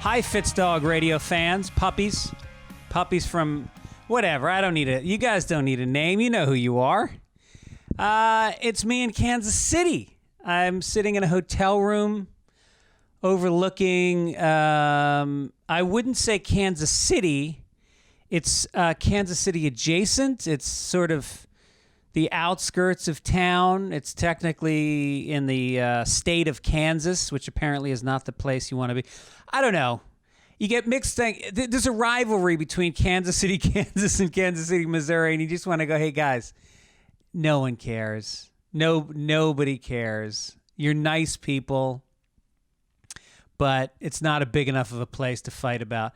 Hi, Fitzdog radio fans, puppies from whatever. I don't need it. You guys don't need a name. You know who you are. It's me in Kansas City. I'm sitting in a hotel room overlooking, I wouldn't say Kansas City. It's Kansas City adjacent. It's sort of the outskirts of town. It's technically in the state of Kansas, which apparently is not the place you want to be. I don't know. You get mixed things. There's a rivalry between Kansas City, Kansas, and Kansas City, Missouri, and you just want to go, hey, guys, no one cares. Nobody cares. You're nice people, but it's not a big enough of a place to fight about.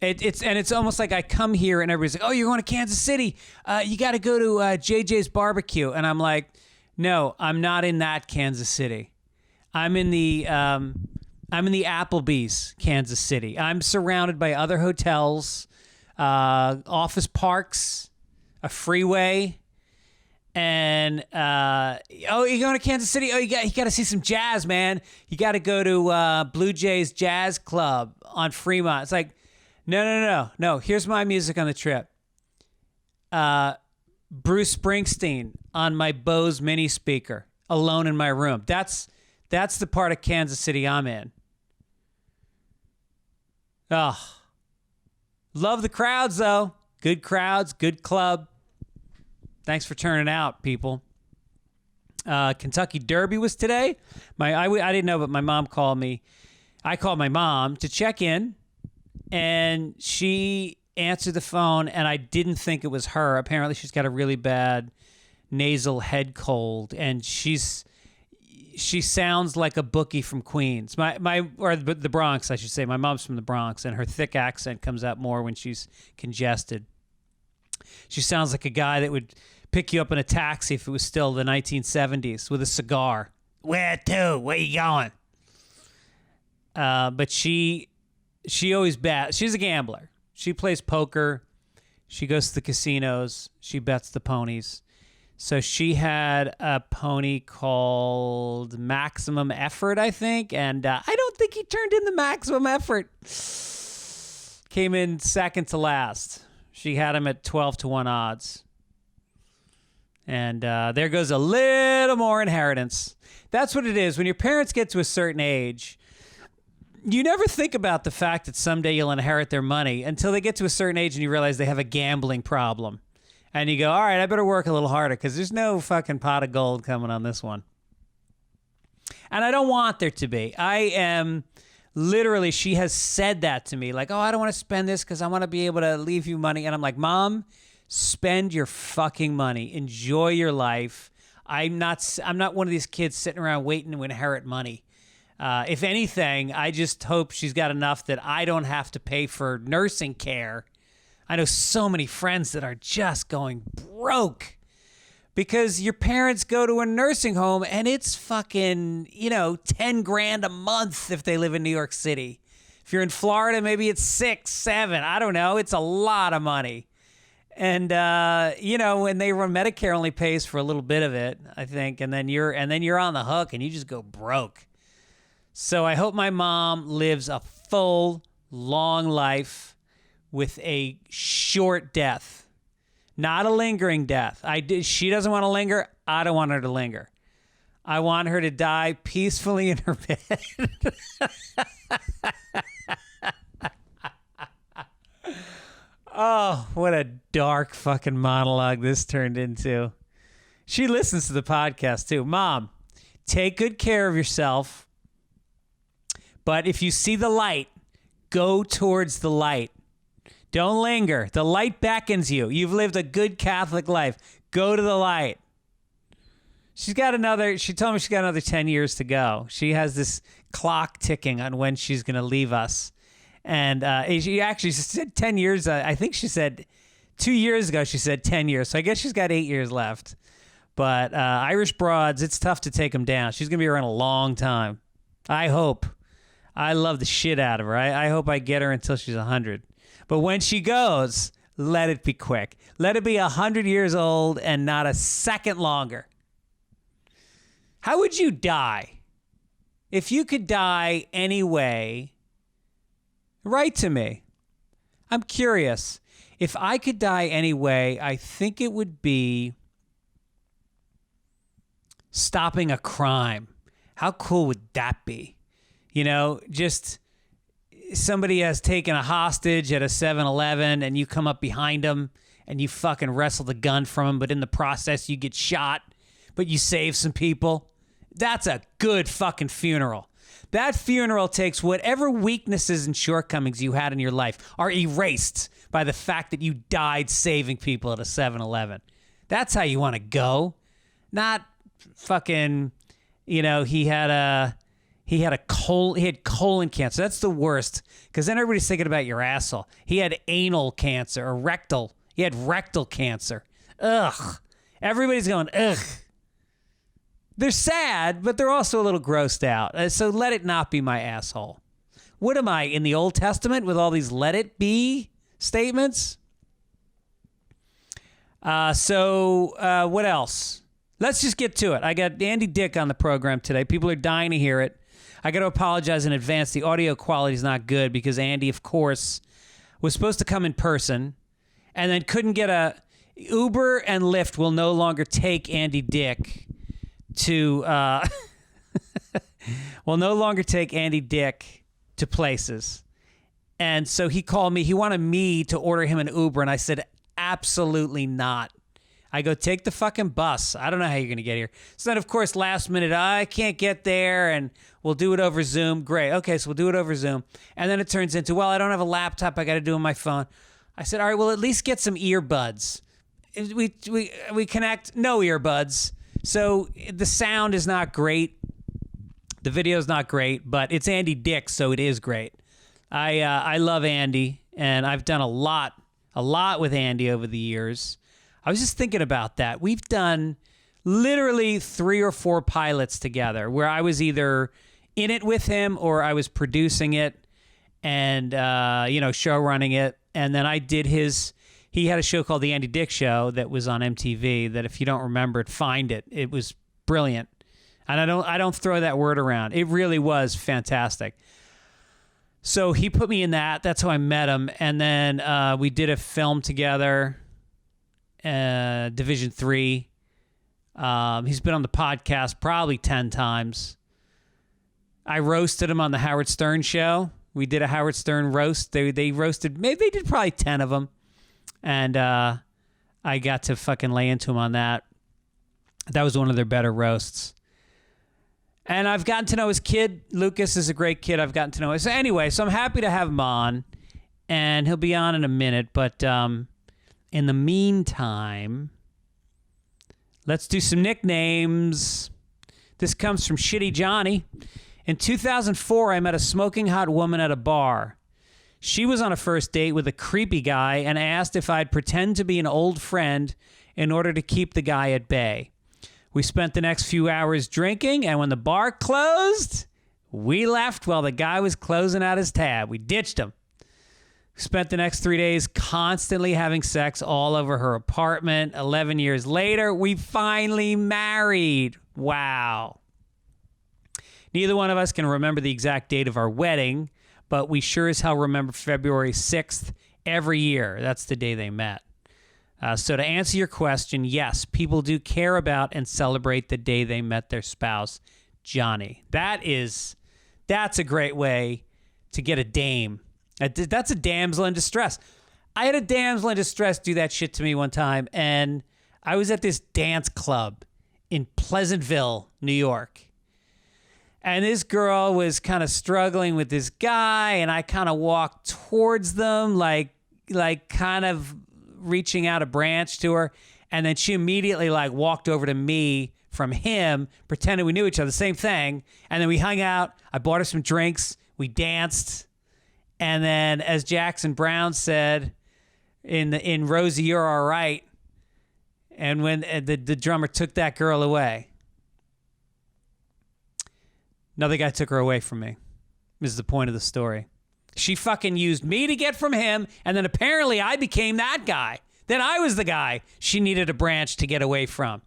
It's almost like I come here and everybody's like, oh, you're going to Kansas City. You got to go to JJ's barbecue. And I'm like, no, I'm not in that Kansas City. I'm in the Applebee's, Kansas City. I'm surrounded by other hotels, office parks, a freeway, and you're going to Kansas City? Oh, you got to see some jazz, man. You got to go to Blue Jays Jazz Club on Fremont. It's like, no. Here's my music on the trip. Bruce Springsteen on my Bose mini speaker, alone in my room. That's the part of Kansas City I'm in. Oh, love the crowds though. Good crowds, good club. Thanks for turning out, people. Kentucky Derby was today. I didn't know, but my mom called me. I called my mom to check in, and she answered the phone, and I didn't think it was her. Apparently, she's got a really bad nasal head cold, and she sounds like a bookie from Queens, or the Bronx, I should say. My mom's from the Bronx, and her thick accent comes out more when she's congested. She sounds like a guy that would pick you up in a taxi if it was still the 1970s with a cigar. Where to? Where you going? But she always bets. She's a gambler. She plays poker. She goes to the casinos. She bets the ponies. So she had a pony called Maximum Effort, I think, and I don't think he turned in the Maximum Effort. Came in second to last. She had him at 12-1 odds. And there goes a little more inheritance. That's what it is. When your parents get to a certain age, you never think about the fact that someday you'll inherit their money until they get to a certain age and you realize they have a gambling problem. And you go, all right, I better work a little harder because there's no fucking pot of gold coming on this one. And I don't want there to be. I am literally, she has said that to me. Like, oh, I don't want to spend this because I want to be able to leave you money. And I'm like, Mom, spend your fucking money. Enjoy your life. I'm not one of these kids sitting around waiting to inherit money. If anything, I just hope she's got enough that I don't have to pay for nursing care. I know so many friends that are just going broke because your parents go to a nursing home and it's fucking, $10,000 a month if they live in New York City. If you're in Florida, maybe it's 6, 7. I don't know. It's a lot of money. And, when they run Medicare only pays for a little bit of it, I think. And then you're on the hook and you just go broke. So I hope my mom lives a full, long life with a short death, not a lingering death. She doesn't want to linger. I don't want her to linger. I want her to die peacefully in her bed. Oh, what a dark fucking monologue this turned into. She listens to the podcast too. Mom, take good care of yourself. But if you see the light, go towards the light. Don't linger. The light beckons you. You've lived a good Catholic life. Go to the light. She told me she's got another 10 years to go. She has this clock ticking on when she's going to leave us. And she actually said 10 years. I think she said 2 years ago, she said 10 years. So I guess she's got 8 years left. But Irish broads, it's tough to take them down. She's going to be around a long time. I hope. I love the shit out of her. I hope I get her until she's 100. But when she goes, let it be quick. Let it be 100 years old and not a second longer. How would you die? If you could die any way, Write to me. I'm curious. If I could die anyway, I think it would be stopping a crime. How cool would that be? You know, just somebody has taken a hostage at a 7-Eleven and you come up behind them and you fucking wrestle the gun from him, but in the process you get shot, but you save some people. That's a good fucking funeral. That funeral takes whatever weaknesses and shortcomings you had in your life are erased by the fact that you died saving people at a 7-Eleven. That's how you want to go. Not fucking, you know, he had colon cancer. That's the worst, because then everybody's thinking about your asshole. He had anal cancer or rectal. He had rectal cancer. Ugh. Everybody's going, ugh. They're sad, but they're also a little grossed out. So let it not be my asshole. What am I, in the Old Testament with all these let it be statements? What else? Let's just get to it. I got Andy Dick on the program today. People are dying to hear it. I got to apologize in advance. The audio quality is not good because Andy, of course, was supposed to come in person and then couldn't get a Uber, and Lyft will no longer take Andy Dick to places. And so he called me. He wanted me to order him an Uber, and I said, absolutely not. I go, take the fucking bus. I don't know how you're going to get here. So then, of course, last minute, I can't get there, and we'll do it over Zoom. Great. Okay, so we'll do it over Zoom. And then it turns into, well, I don't have a laptop. I got to do it on my phone. I said, all right, well, at least get some earbuds. We connect, no earbuds. So the sound is not great. The video is not great, but it's Andy Dick, so it is great. I love Andy, and I've done a lot with Andy over the years. I was just thinking about that. We've done literally 3 or 4 pilots together where I was either in it with him or I was producing it and, show running it. And then I did he had a show called The Andy Dick Show that was on MTV that if you don't remember it, find it. It was brilliant. And I don't throw that word around. It really was fantastic. So he put me in that. That's how I met him. And then we did a film together, Division 3. He's been on the podcast probably 10 times. I roasted him on the Howard Stern show. We did a Howard Stern roast. They roasted, maybe they did probably 10 of them. And I got to fucking lay into him on that. That was one of their better roasts. And I've gotten to know his kid. Lucas is a great kid. I've gotten to know him. So anyway, so I'm happy to have him on. And he'll be on in a minute. But in the meantime, let's do some nicknames. This comes from Shitty Johnny. In 2004, I met a smoking hot woman at a bar. She was on a first date with a creepy guy and asked if I'd pretend to be an old friend in order to keep the guy at bay. We spent the next few hours drinking, and when the bar closed, we left while the guy was closing out his tab. We ditched him. Spent the next 3 days constantly having sex all over her apartment. 11 years later, we finally married. Wow. Neither one of us can remember the exact date of our wedding, but we sure as hell remember February 6th every year. That's the day they met. So to answer your question, yes, people do care about and celebrate the day they met their spouse, Johnny. That's a great way to get a dame. That's a damsel in distress. I had a damsel in distress do that shit to me one time, and I was at this dance club in Pleasantville, New York. And this girl was kind of struggling with this guy, and I kind of walked towards them, like kind of reaching out a branch to her. And then she immediately walked over to me from him, pretending we knew each other, same thing. And then we hung out. I bought her some drinks. We danced. And then, as Jackson Brown said in Rosie, You're All Right, and when the drummer took that girl away, another guy took her away from me. This is the point of the story. She fucking used me to get from him, and then apparently I became that guy. Then I was the guy she needed a branch to get away from.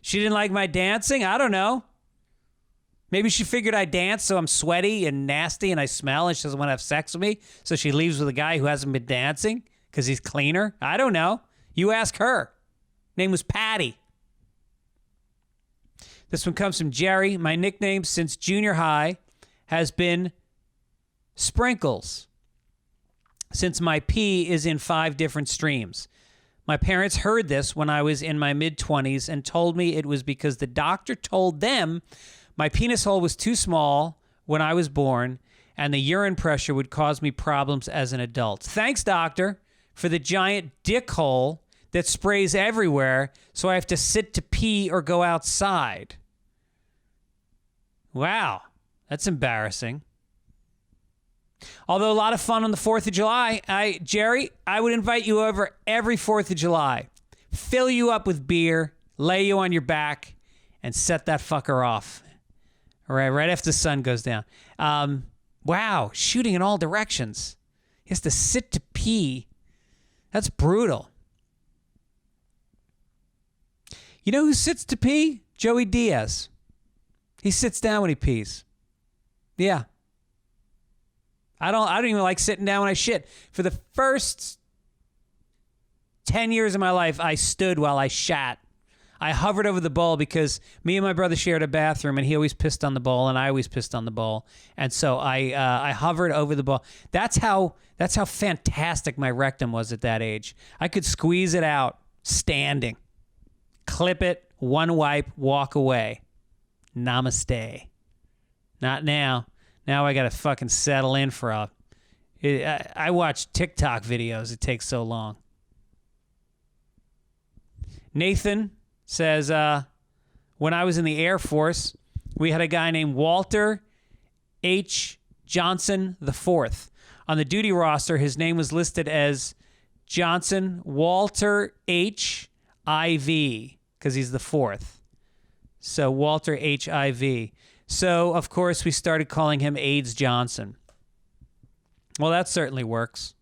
She didn't like my dancing? I don't know. Maybe she figured I dance, so I'm sweaty and nasty and I smell and she doesn't want to have sex with me. So she leaves with a guy who hasn't been dancing because he's cleaner. I don't know. You ask her. Name was Patty. This one comes from Jerry. My nickname since junior high has been Sprinkles, since my pee is in 5 different streams. My parents heard this when I was in my mid-20s and told me it was because the doctor told them my penis hole was too small when I was born and the urine pressure would cause me problems as an adult. Thanks, doctor, for the giant dick hole that sprays everywhere so I have to sit to pee or go outside. Wow, that's embarrassing. Although a lot of fun on the 4th of July. Jerry, I would invite you over every 4th of July. Fill you up with beer, lay you on your back, and set that fucker off. All right after the sun goes down. Wow, shooting in all directions. He has to sit to pee. That's brutal. You know who sits to pee? Joey Diaz. He sits down when he pees. Yeah. I don't even like sitting down when I shit. For the first 10 years of my life, I stood while I shat. I hovered over the bowl because me and my brother shared a bathroom, and he always pissed on the bowl, and I always pissed on the bowl. And so I hovered over the bowl. That's how fantastic my rectum was at that age. I could squeeze it out standing, clip it, one wipe, walk away. Namaste. Not now. Now I got to fucking settle in for I watch TikTok videos. It takes so long. Nathan says, when I was in the Air Force, we had a guy named Walter H. Johnson IV. On the duty roster, his name was listed as Johnson Walter H. IV because he's the 4th. So Walter H. IV. So, of course, we started calling him AIDS Johnson. Well, that certainly works.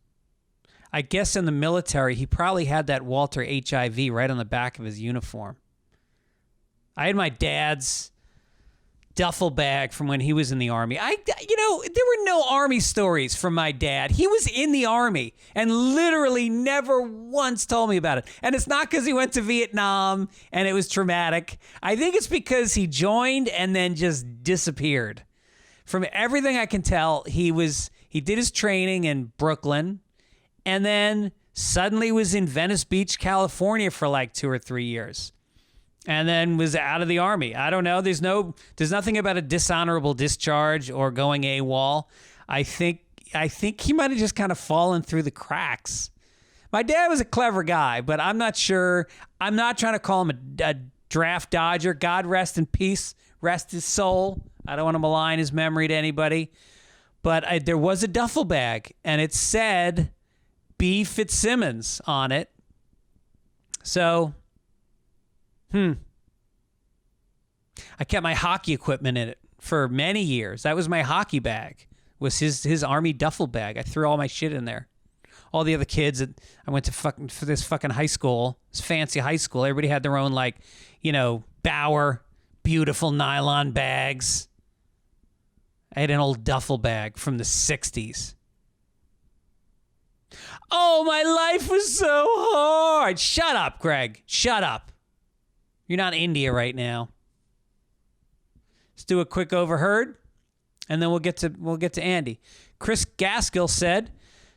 I guess in the military, he probably had that Walter HIV right on the back of his uniform. I had my dad's duffel bag from when he was in the Army. There were no Army stories from my dad. He was in the Army and literally never once told me about it. And it's not because he went to Vietnam and it was traumatic. I think it's because he joined and then just disappeared. From everything I can tell, he did his training in Brooklyn and then suddenly was in Venice Beach, California for like 2 or 3 years. And then was out of the Army. I don't know. There's nothing about a dishonorable discharge or going AWOL. I think he might have just kind of fallen through the cracks. My dad was a clever guy, but I'm not sure. I'm not trying to call him a draft dodger. God rest in peace. Rest his soul. I don't want to malign his memory to anybody. But there was a duffel bag, and it said B. Fitzsimmons on it. So... I kept my hockey equipment in it for many years. That was my hockey bag, was his Army duffel bag. I threw all my shit in there. All the other kids, I went to for this fucking high school, this fancy high school. Everybody had their own, Bauer, beautiful nylon bags. I had an old duffel bag from the 60s. Oh, my life was so hard. Shut up, Greg. Shut up. You're not in India right now. Let's do a quick overheard, and then we'll get to Andy. Chris Gaskill said,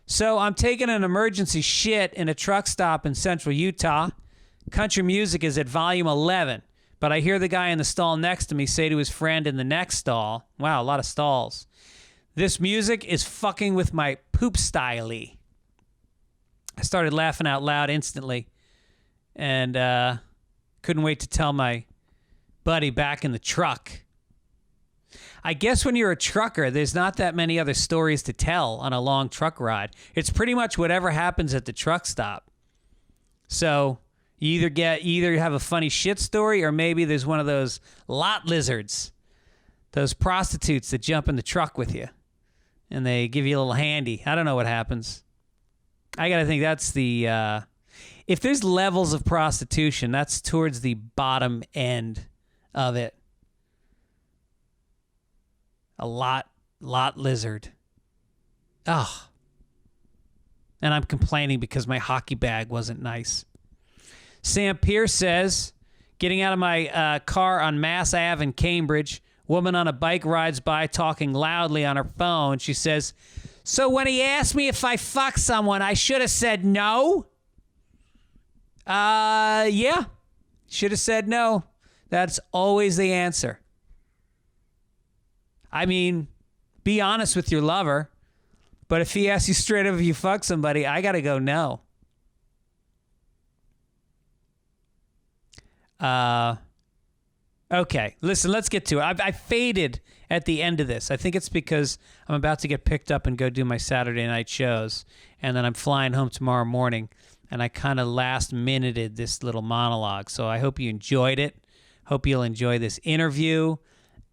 so I'm taking an emergency shit in a truck stop in central Utah. Country music is at volume 11, but I hear the guy in the stall next to me say to his friend in the next stall, wow, a lot of stalls, this music is fucking with my poop style-y. I started laughing out loud instantly, and couldn't wait to tell my buddy back in the truck. I guess when you're a trucker, there's not that many other stories to tell on a long truck ride. It's pretty much whatever happens at the truck stop. So you either have a funny shit story, or maybe there's one of those lot lizards, those prostitutes that jump in the truck with you, and they give you a little handy. I don't know what happens. I got to think that's the... if there's levels of prostitution, that's towards the bottom end of it. A lot lizard. Ugh. And I'm complaining because my hockey bag wasn't nice. Sam Pierce says, getting out of my car on Mass Ave in Cambridge, woman on a bike rides by talking loudly on her phone. She says, so when he asked me if I fuck someone, I should have said no? Yeah. Should have said no. That's always the answer. I mean, be honest with your lover. But if he asks you straight up if you fuck somebody, I got to go no. Okay, listen, let's get to it. I faded at the end of this. I think it's because I'm about to get picked up and go do my Saturday night shows. And then I'm flying home tomorrow morning. And I kind of last-minuted this little monologue. So I hope you enjoyed it. Hope you'll enjoy this interview.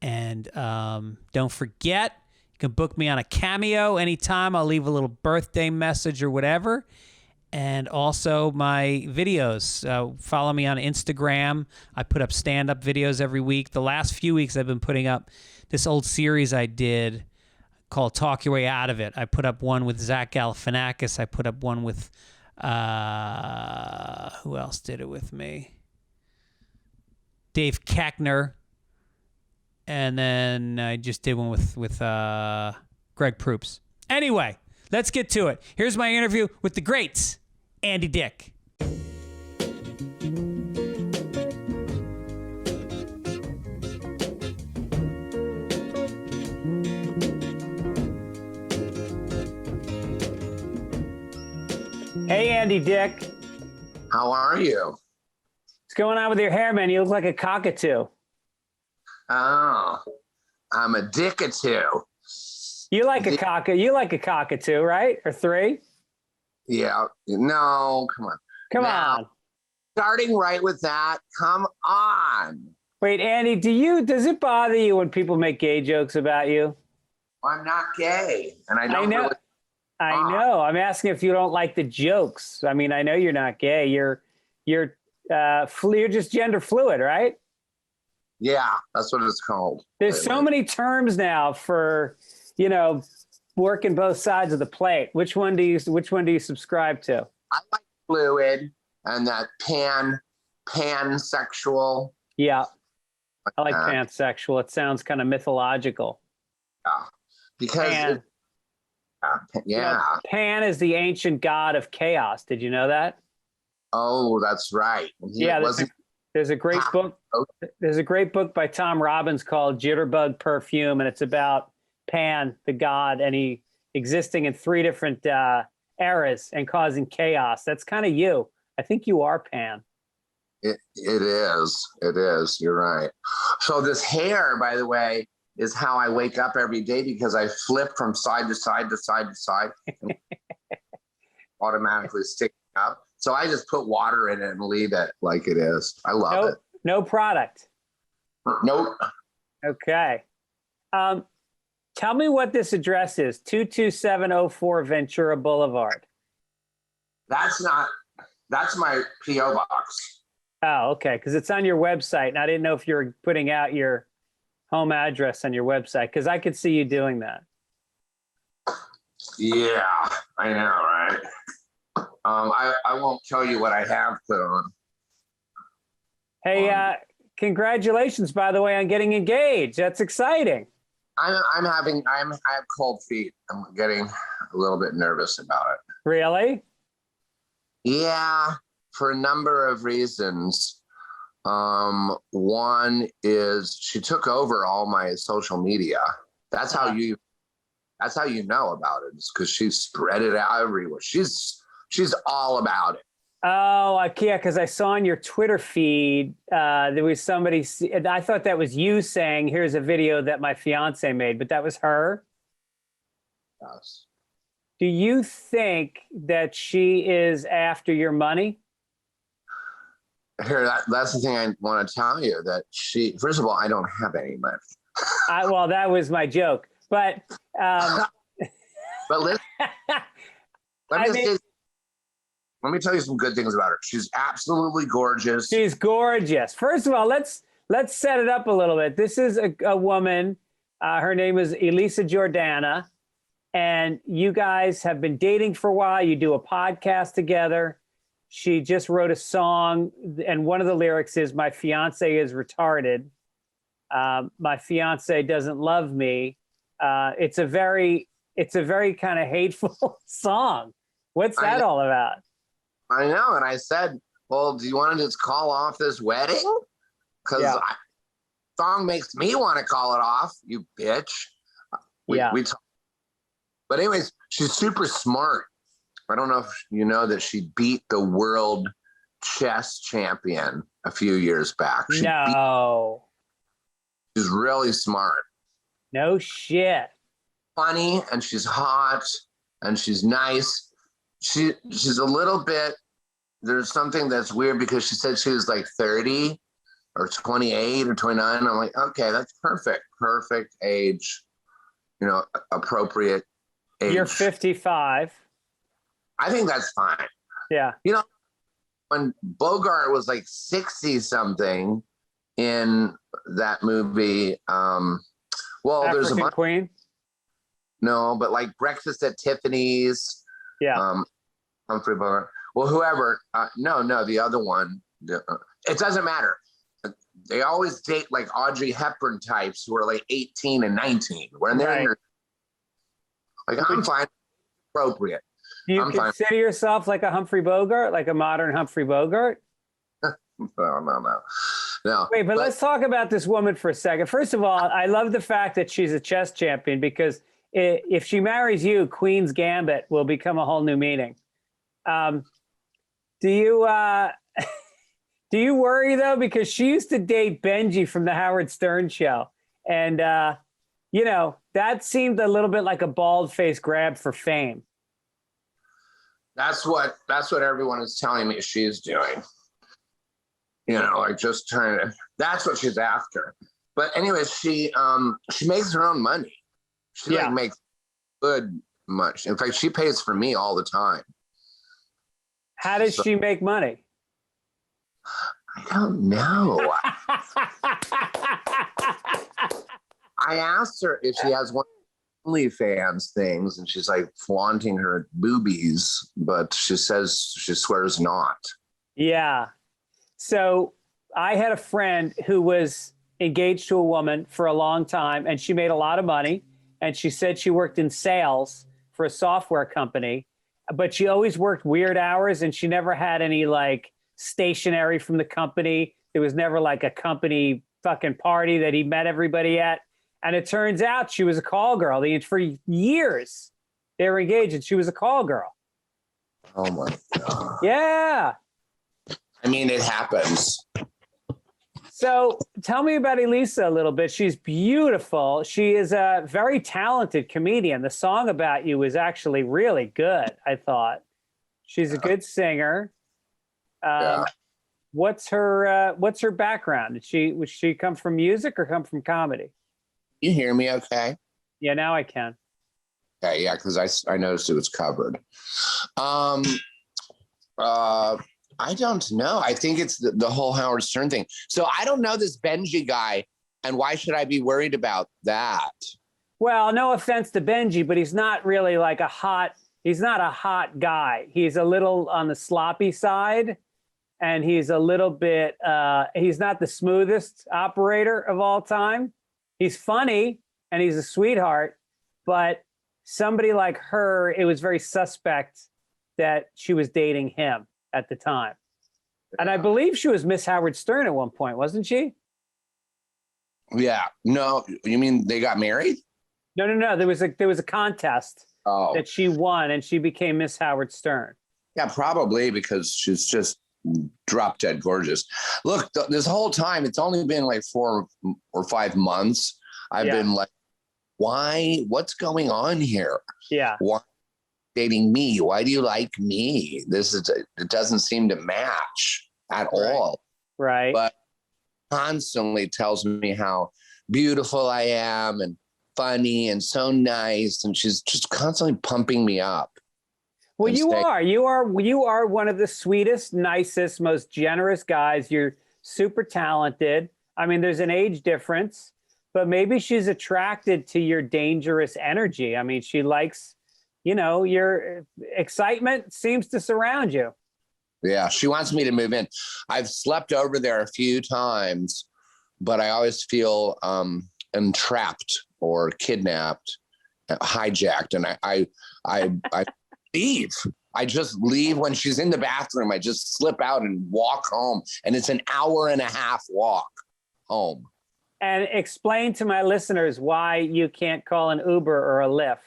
And don't forget, you can book me on a Cameo anytime. I'll leave a little birthday message or whatever. And also my videos. Follow me on Instagram. I put up stand-up videos every week. The last few weeks I've been putting up this old series I did called Talk Your Way Out of It. I put up one with Zach Galifianakis. I put up one with, who else did it with me? Dave Koechner. And then I just did one with Greg Proops. Anyway, let's get to it. Here's my interview with the greats, Andy Dick. Hey, Andy Dick. How are you? What's going on with your hair, man? You look like a cockatoo. Oh, I'm a dickatoo. You like a cockatoo, right? Or three? Yeah. No, come on. Come on. Starting right with that. Come on. Wait, Andy, does it bother you when people make gay jokes about you? I'm not gay, and I don't know. really. I know. I'm asking if you don't like the jokes. I mean, I know you're not gay. You're just gender fluid, right? Yeah, that's what it's called. There's so many terms now for, working both sides of the plate. Which one do you subscribe to? I like fluid and that pansexual. Yeah, I like pansexual. It sounds kind of mythological. Yeah, because Pan is the ancient god of chaos. Did you know that? Oh, that's right. There's a great book. There's a great book by Tom Robbins called Jitterbug Perfume, and it's about Pan, the god, and he existing in three different eras and causing chaos. That's kind of you. I think you are Pan. It is. It is. You're right. So this hair, by the way, is how I wake up every day because I flip from side to side to side to side, automatically sticking up. So I just put water in it and leave it like it is. I love it. No product. Nope. Okay. Tell me what this address is. 22704 Ventura Boulevard. That's my P.O. box. Oh, okay. Because it's on your website. And I didn't know if you were putting out your home address on your website, because I could see you doing that. Yeah, I know, right? I won't tell you what I have put on. Hey, congratulations, by the way, on getting engaged. That's exciting. I have cold feet. I'm getting a little bit nervous about it. Really? Yeah, for a number of reasons. One is she took over all my social media. That's how you know about it. It's because she spread it out everywhere. She's all about it. Oh, yeah, because I saw on your Twitter feed, there was somebody, I thought that was you saying, here's a video that my fiance made, but that was her? Yes. Do you think that she is after your money? Here, that's the thing I want to tell you, that first of all, I don't have any money. Well, that was my joke, but... but listen, let me tell you some good things about her. She's absolutely gorgeous. She's gorgeous. First of all, let's set it up a little bit. This is a woman Her name is Elisa Jordana. And you guys have been dating for a while. You do a podcast together. She just wrote a song, and one of the lyrics is, "My fiance is retarded. My fiance doesn't love me." It's a very kind of hateful song. What's that all about? I know. And I said, well, do you want to just call off this wedding? Because song makes me want to call it off, you bitch. We talk. But anyways, she's super smart. I don't know if you know that she beat the world chess champion a few years back. She's really smart. No shit. Funny, and she's hot, and she's nice. She's a little bit, there's something that's weird because she said she was like 30 or 28 or 29. I'm like, okay, that's perfect age, appropriate age. You're 55. I think that's fine. Yeah. When Bogart was like 60 something in that movie, there's a bunch. Queen? No, but like Breakfast at Tiffany's. Yeah. Humphrey Bogart. Well, whoever. No, the other one. It doesn't matter. They always date like Audrey Hepburn types who are like 18 and 19. When they're in I'm fine. Appropriate. Do you consider yourself like a Humphrey Bogart, like a modern Humphrey Bogart? No. Wait, but let's talk about this woman for a second. First of all, I love the fact that she's a chess champion, because if she marries you, Queen's Gambit will become a whole new meaning. Do you worry though? Because she used to date Benji from the Howard Stern show. And, that seemed a little bit like a bald-faced grab for fame. That's what everyone is telling me she's doing. Like just trying to, that's what she's after. But anyway, she makes her own money. She makes good much. In fact, she pays for me all the time. How does she make money? I don't know. I asked her if she has one of OnlyFans things, and she's like flaunting her boobies, but she swears not. Yeah. So I had a friend who was engaged to a woman for a long time, and she made a lot of money. And she said she worked in sales for a software company, but she always worked weird hours, and she never had any like stationery from the company. There was never like a company fucking party that he met everybody at. And it turns out she was a call girl. For years, they were engaged, and she was a call girl. Oh my God. Yeah. I mean, it happens. So tell me about Elisa a little bit. She's beautiful. She is a very talented comedian. The song about you is actually really good, I thought. She's a good singer. What's her background? Would she come from music or come from comedy? You hear me okay? Yeah, now I can. Okay, yeah, because I noticed it was covered. I don't know. I think it's the whole Howard Stern thing. So I don't know this Benji guy, and why should I be worried about that? Well, no offense to Benji, but he's not really like he's not a hot guy. He's a little on the sloppy side, and he's a little bit, he's not the smoothest operator of all time. He's funny, and he's a sweetheart, but somebody like her, it was very suspect that she was dating him at the time. And I believe she was Miss Howard Stern at one point, wasn't she? Yeah. No, you mean they got married? No. There was a contest that she won, and she became Miss Howard Stern. Yeah, probably because she's just drop dead gorgeous. Look, this whole time, it's only been like 4 or 5 months. I've been like, why? What's going on here? Yeah. Why dating me? Why do you like me? It doesn't seem to match at all. Right. But constantly tells me how beautiful I am and funny and so nice, and she's just constantly pumping me up. Well, you are one of the sweetest, nicest, most generous guys. You're super talented. I mean, there's an age difference, but maybe she's attracted to your dangerous energy. I mean, she likes, your excitement seems to surround you. Yeah, she wants me to move in. I've slept over there a few times, but I always feel entrapped or kidnapped, hijacked, and I leave. I just leave when she's in the bathroom. I just slip out and walk home, and it's an hour and a half walk home. And explain to my listeners why you can't call an Uber or a Lyft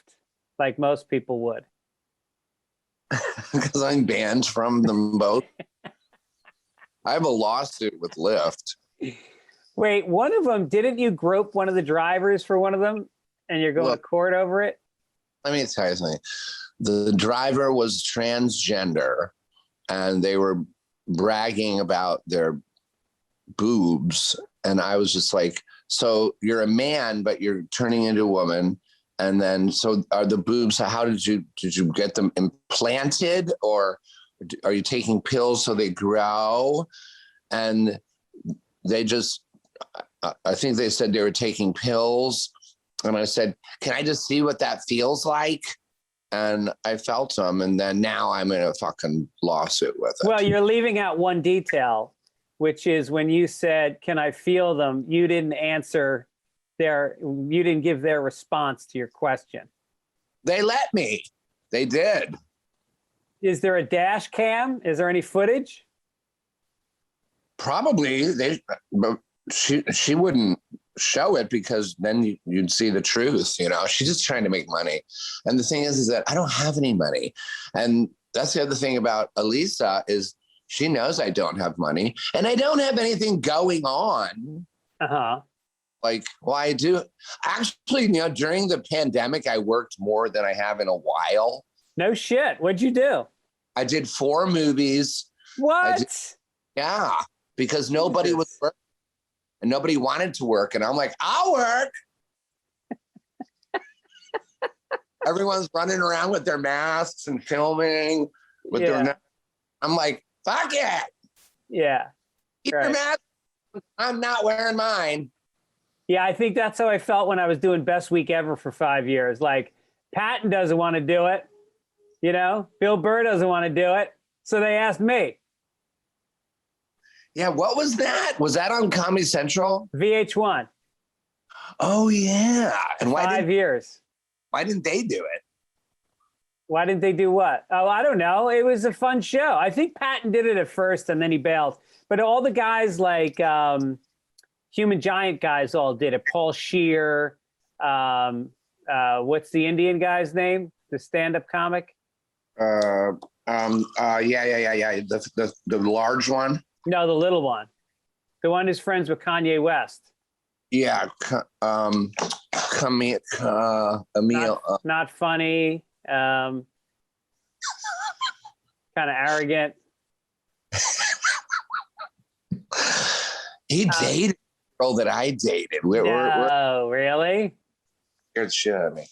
like most people would. Because I'm banned from them both. I have a lawsuit with Lyft. Wait, one of them, didn't you grope one of the drivers for one of them and you're going to court over it? Let me tell you something. The driver was transgender and they were bragging about their boobs. And I was just like, so you're a man, but you're turning into a woman. And then, so are the boobs, how did you get them implanted, or are you taking pills so they grow? And they just, I think they said they were taking pills. And I said, can I just see what that feels like? And I felt them. And then now I'm in a fucking lawsuit with it. Well, you're leaving out one detail, which is when you said, can I feel them? You didn't answer you didn't give their response to your question. They let me. They did. Is there a dash cam? Is there any footage? Probably. But she wouldn't show it because then you'd see the truth. She's just trying to make money. And the thing is that I don't have any money. And that's the other thing about Elisa is she knows I don't have money and I don't have anything going on. Uh-huh. I do. Actually, during the pandemic, I worked more than I have in a while. No shit. What'd you do? I did 4 movies. What? Yeah, because nobody was working and nobody wanted to work. And I'm like, I'll work. Everyone's running around with their masks and filming with their. I'm like, fuck it. Yeah. Keep your mask. I'm not wearing mine. Yeah, I think that's how I felt when I was doing Best Week Ever for 5 years. Like, Patton doesn't want to do it. Bill Burr doesn't want to do it. So they asked me. Yeah, what was that? Was that on Comedy Central? VH1. Oh, yeah. And 5 years. Why didn't they do it? Why didn't they do what? Oh, I don't know. It was a fun show. I think Patton did it at first and then he bailed. But all the guys like... Human Giant guys all did it. Paul Scheer. What's the Indian guy's name? The stand-up comic? Yeah. The large one? No, the little one. The one who's friends with Kanye West. Yeah. Emil. Not funny. Kind of arrogant. He dated girl that I dated. Oh, really? Scared the shit out of me.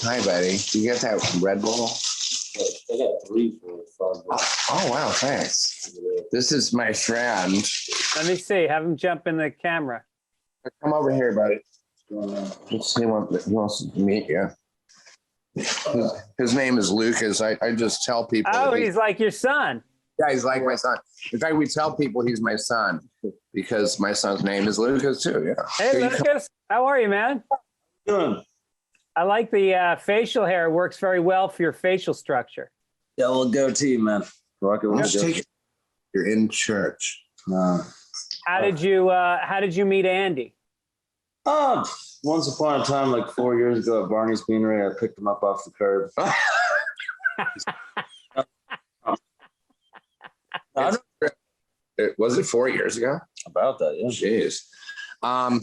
Hi, buddy. Do you get that Red Bull? I got 3 for $5. Oh, wow. Thanks. This is my friend. Let me see. Have him jump in the camera. Come over here, buddy. Let's see what he wants to meet you. His name is Lucas. I just tell people. Oh, he's like your son. Yeah, he's like my son. In fact, we tell people he's my son because my son's name is Lucas too. Yeah. Hey, Lucas, how are you, man? Good. I like the facial hair. It works very well for your facial structure. Yeah, little goatee, man. Rock it with a goatee. You're in church. How did you meet Andy? Once upon a time, like 4 years ago at Barney's Beanery, I picked him up off the curb. Was it 4 years ago? About that, yeah. Jeez.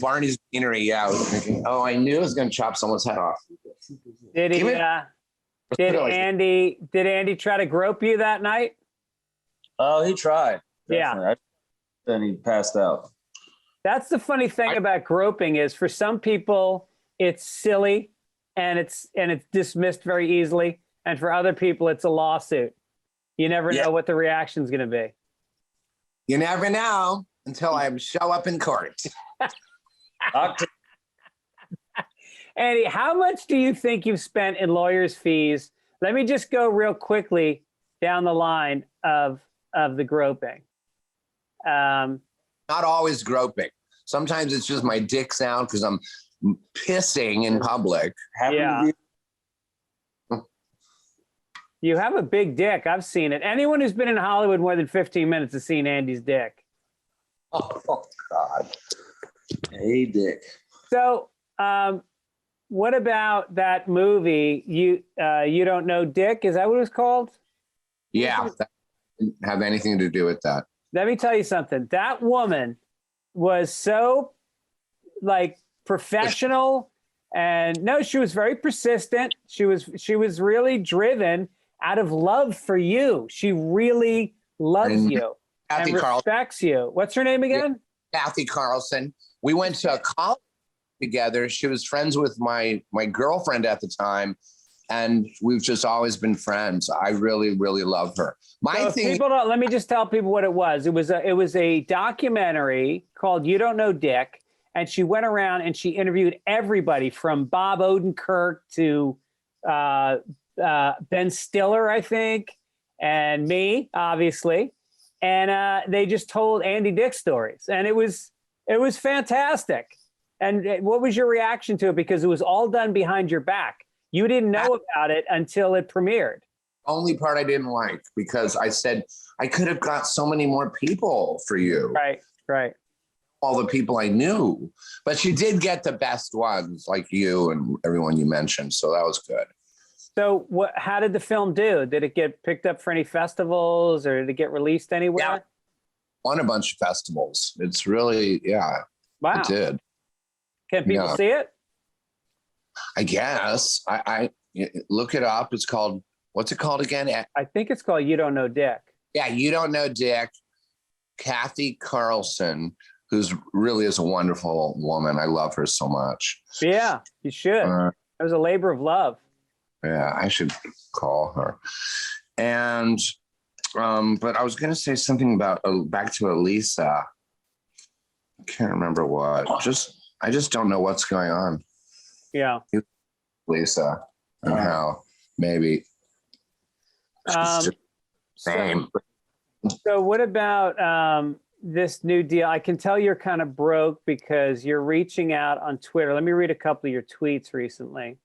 Barney's Beanery, yeah. I was thinking, I knew I was going to chop someone's head off. Did he? Did Andy try to grope you that night? Oh, he tried. Definitely. Yeah. Then he passed out. That's the funny thing about groping is for some people it's silly and it's dismissed very easily, and for other people it's a lawsuit. You never know what the reaction's going to be. You never know until I show up in court. Andy, how much do you think you've spent in lawyers' fees? Let me just go real quickly down the line of the groping. Not always groping. Sometimes it's just my dick's out because I'm pissing in public. Yeah. You have a big dick. I've seen it. Anyone who's been in Hollywood more than 15 minutes has seen Andy's dick. Oh God. Hey, Dick. So, what about that movie? You Don't Know Dick? Is that what it was called? Yeah, that didn't have anything to do with that. Let me tell you something. That woman was so like professional, and no, she was very persistent. She was really driven out of love for you. She really loves you and respects you. What's her name again? Kathy Carlson. We went to college together. She was friends with my girlfriend at the time, and we've just always been friends. I really, really love her. Let me just tell people what it was. It was a documentary called You Don't Know Dick, and she went around and she interviewed everybody from Bob Odenkirk to Ben Stiller, I think, and me, obviously. And they just told Andy Dick stories, and it was fantastic. And what was your reaction to it? Because it was all done behind your back. You didn't know about it until it premiered. Only part I didn't like, because I said I could have got so many more people for you. Right. All the people I knew, but she did get the best ones, like you and everyone you mentioned. So that was good. So how did the film do? Did it get picked up for any festivals, or did it get released anywhere? Yeah. Won a bunch of festivals. It's really, wow. It did. Can people see it? I guess. I look it up. It's called, what's it called again? I think it's called You Don't Know Dick. Yeah, You Don't Know Dick. Kathy Carlson, who's really is a wonderful woman. I love her so much. Yeah, you should. It was a labor of love. Yeah, I should call her. And, but I was going to say something about back to Elisa. I can't remember what. I just don't know what's going on. Yeah. Lisa, and how maybe. Same. So what about this new deal? I can tell you're kind of broke because you're reaching out on Twitter. Let me read a couple of your tweets recently.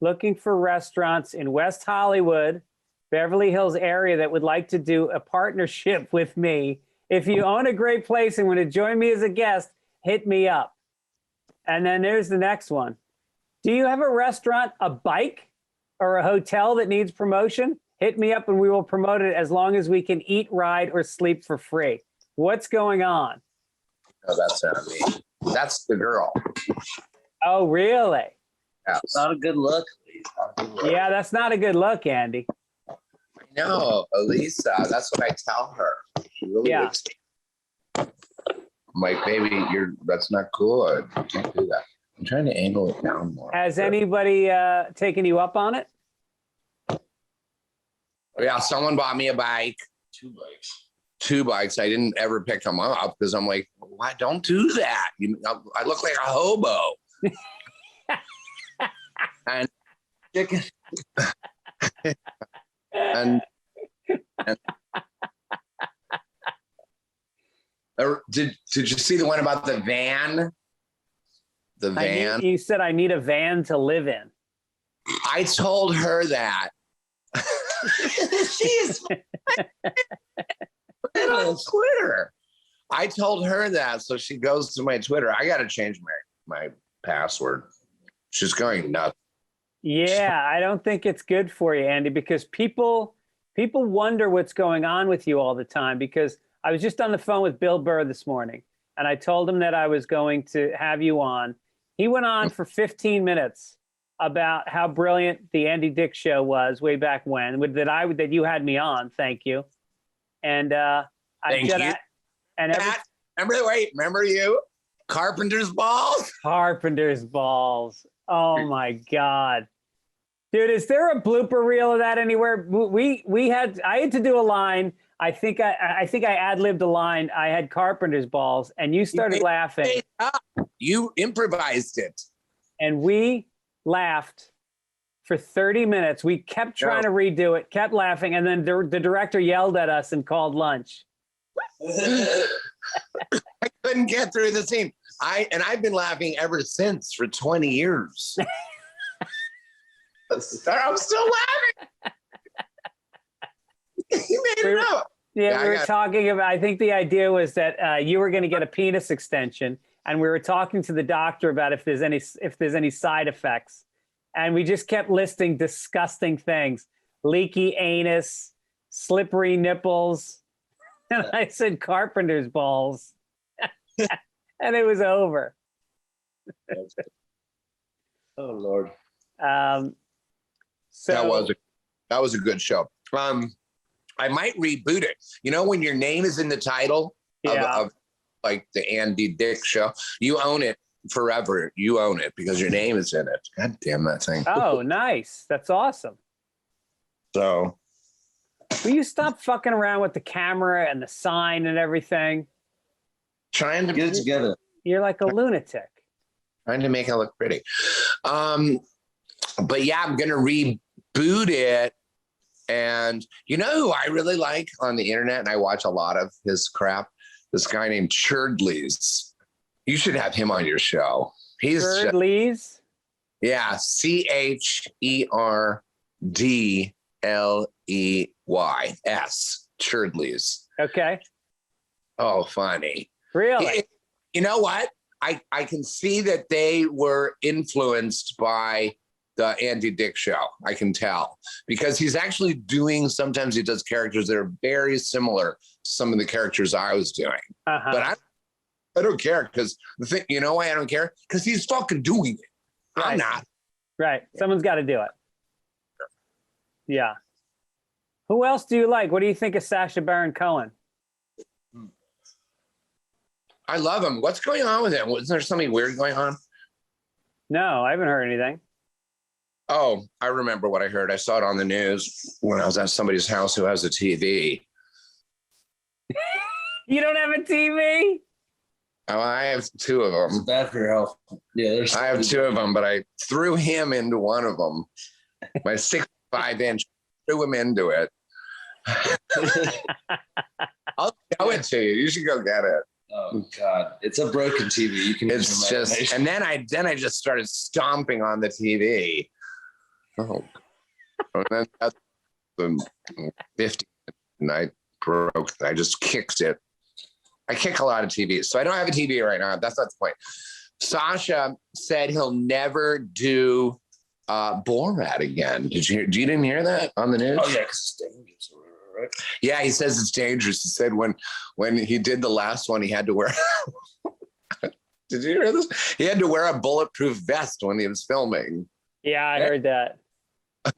Looking for restaurants in West Hollywood, Beverly Hills area that would like to do a partnership with me. If you own a great place and want to join me as a guest, hit me up. And then there's the next one. Do you have a restaurant, a bike, or a hotel that needs promotion? Hit me up and we will promote it as long as we can eat, ride, or sleep for free. What's going on? Oh, that's not me. That's the girl. Oh, really? Yeah. It's not a good look. Yeah, that's not a good look, Andy. I know, Elisa. That's what I tell her. She really looks. I'm like, baby, that's not good. You can't do that. I'm trying to angle it down more. Has anybody taken you up on it? Yeah, someone bought me a bike. 2 bikes. 2 bikes. I didn't ever pick them up because I'm like, why? Don't do that. I look like a hobo. and did you see the one about the van? The van. You said I need a van to live in. I told her that. She is on Twitter. I told her that, so she goes to my Twitter. I got to change my password. She's going nuts. Yeah, I don't think it's good for you, Andy, because people wonder what's going on with you all the time. Because I was just on the phone with Bill Burr this morning, and I told him that I was going to have you on. He went on for 15 minutes about how brilliant the Andy Dick show was way back when, that you had me on. Thank you. And thank you. Remember you? Carpenter's balls? Carpenter's balls. Oh my God. Dude, is there a blooper reel of that anywhere? I had to do a line. I think I ad-libbed a line. I had Carpenter's balls and you started laughing. You improvised it. And we laughed for 30 minutes. We kept trying to redo it, kept laughing, and then the director yelled at us and called lunch. I couldn't get through the scene. I've been laughing ever since for 20 years. I'm still laughing. You made it up. Yeah, we were talking about, I think the idea was that you were going to get a penis extension, and we were talking to the doctor about if there's any side effects. And we just kept listing disgusting things: leaky anus, slippery nipples. And I said carpenter's balls. And it was over. Oh Lord. So that was a good show. I might reboot it. You know, when your name is in the title of like the Andy Dick show, you own it forever. You own it because your name is in it. God damn that thing. Oh, nice. That's awesome. So will you stop fucking around with the camera and the sign and everything? Trying to Get it together. You're like a lunatic. Trying to make it look pretty. But yeah, I'm gonna reboot it. And you know who I really like on the internet, and I watch a lot of his crap? This guy named Churdleys. You should have him on your show. He's Churdleys? Yeah, CHERDLEYS. Churdleys. Okay. Oh, funny. Really? You know what? I can see that they were influenced by the Andy Dick show. I can tell because he's actually doing, sometimes he does characters that are very similar to some of the characters I was doing. But I don't care because the thing, you know why I don't care? Because he's fucking doing it. Right. I'm not. Right. Someone's got to do it. Yeah. Who else do you like? What do you think of Sasha Baron Cohen? I love him. What's going on with him? Was there something weird going on? No, I haven't heard anything. Oh, I remember what I heard. I saw it on the news when I was at somebody's house who has a TV. You don't have a TV? Oh, I have two of them. It's bad for your health. Yeah, I have two of them, but I threw him into one of them. My 6'5" threw him into it. I'll show it to you. You should go get it. Oh God, it's a broken TV. You can. It's just, and then I just started stomping on the TV. Oh, and then that's the 50, and I broke. I just kicked it. I kick a lot of TVs, so I don't have a TV right now. That's not the point. Sasha said he'll never do Borat again. You didn't hear that on the news? Oh yeah, because it's dangerous. Right? Yeah, he says it's dangerous. He said when he did the last one, he had to wear. Did you hear this? He had to wear a bulletproof vest when he was filming. Yeah, I heard that.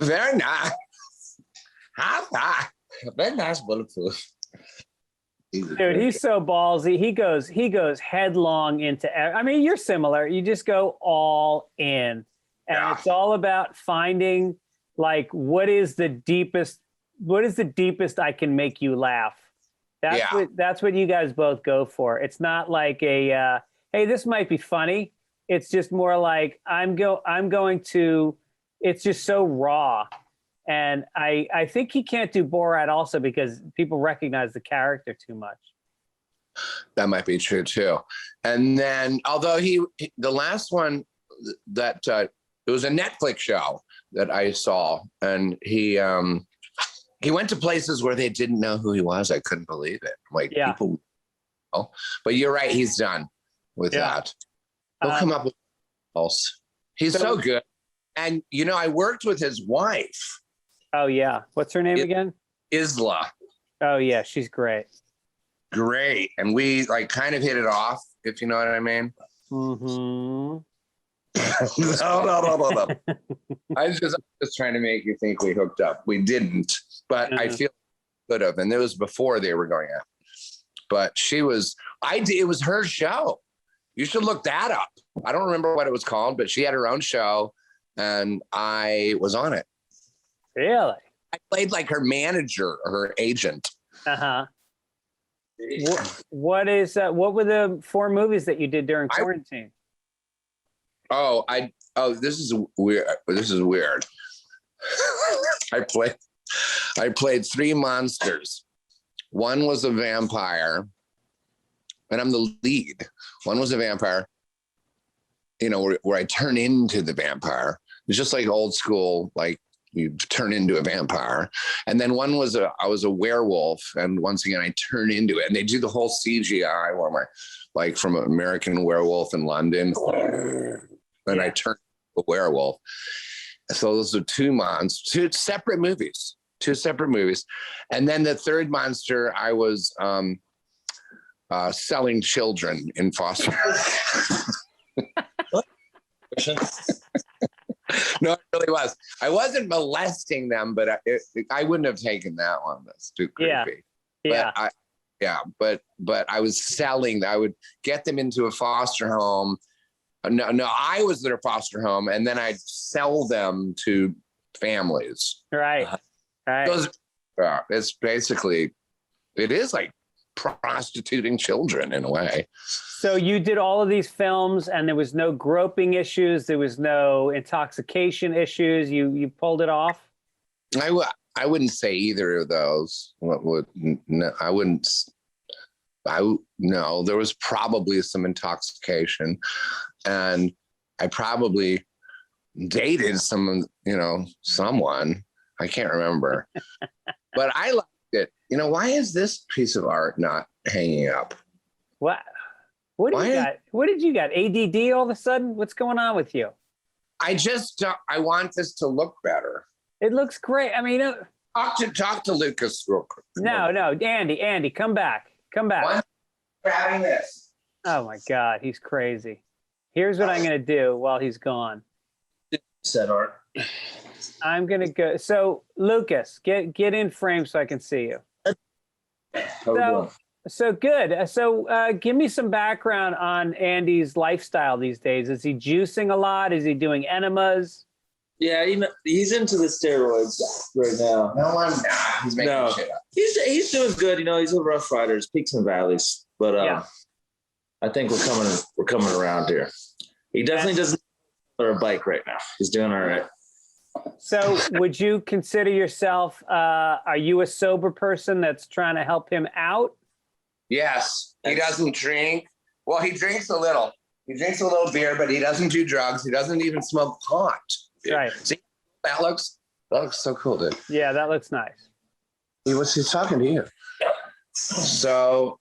Very nice. Very nice bulletproof. Dude, he's so ballsy. He goes headlong into. I mean, you're similar. You just go all in, and it's all about finding like what is the deepest I can make you laugh. That's what you guys both go for. It's not like a hey, this might be funny. It's just more like I'm going to. It's just so raw. And I think he can't do Borat also because people recognize the character too much. That might be true too. And then, although the last one that it was a Netflix show that I saw, and he went to places where they didn't know who he was. I couldn't believe it. Like people. Oh, but you're right. He's done with that. He'll come up with else. He's so good. And you know, I worked with his wife. Oh, yeah. What's her name again? Isla. Oh, yeah. She's great. Great. And we like kind of hit it off, if you know what I mean. Mm-hmm. No. I was just trying to make you think we hooked up. We didn't, but I feel could have. And it was before they were going out. But it was her show. You should look that up. I don't remember what it was called, but she had her own show and I was on it. Really? I played like her manager or her agent. Uh-huh. What were the 4 movies that you did during quarantine? I Oh, this is weird. I played 3 monsters. One was a vampire, and I'm the lead. One was a vampire, where I turn into the vampire. It's just like old school, like you turn into a vampire. And then one was I was a werewolf, and once again I turn into it. And they do the whole CGI where my, like from American Werewolf in London, and I turn into a werewolf. So those are 2 separate movies. 2 separate movies. And then the third monster, I was selling children in foster. No, it really was. I wasn't molesting them, but I wouldn't have taken that one. That's too creepy. But I was selling. I would get them into a foster home. No, I was their foster home, and then I'd sell them to families. Right. It's basically, it is like prostituting children in a way. So you did all of these films, and there was no groping issues. There was no intoxication issues. You pulled it off. I wouldn't say either of those. I wouldn't. No, there was probably some intoxication, and I probably dated someone. I can't remember, but I liked it. Why is this piece of art not hanging up? What do you got? What did you got? ADD all of a sudden? What's going on with you? I want this to look better. It looks great. I mean, talk to Lucas real quick. No, Andy, come back. What? Grabbing this. Oh my God, he's crazy. Here's what I'm going to do while he's gone. Said art. I'm going to go. So Lucas, get in frame so I can see you. So good. So give me some background on Andy's lifestyle these days. Is he juicing a lot? Is he doing enemas? Yeah, he's into the steroids right now. No, I'm not. He's making shit up. He's doing good. He's a rough rider. There's peaks and valleys, but I think we're coming around here. He definitely doesn't have a bike right now. He's doing all right. So would you consider yourself, are you a sober person that's trying to help him out? Yes. He doesn't drink. Well, he drinks a little. He drinks a little beer, but he doesn't do drugs. He doesn't even smoke pot. Right. See, that looks so cool, dude. Yeah, that looks nice. He's talking to you. So,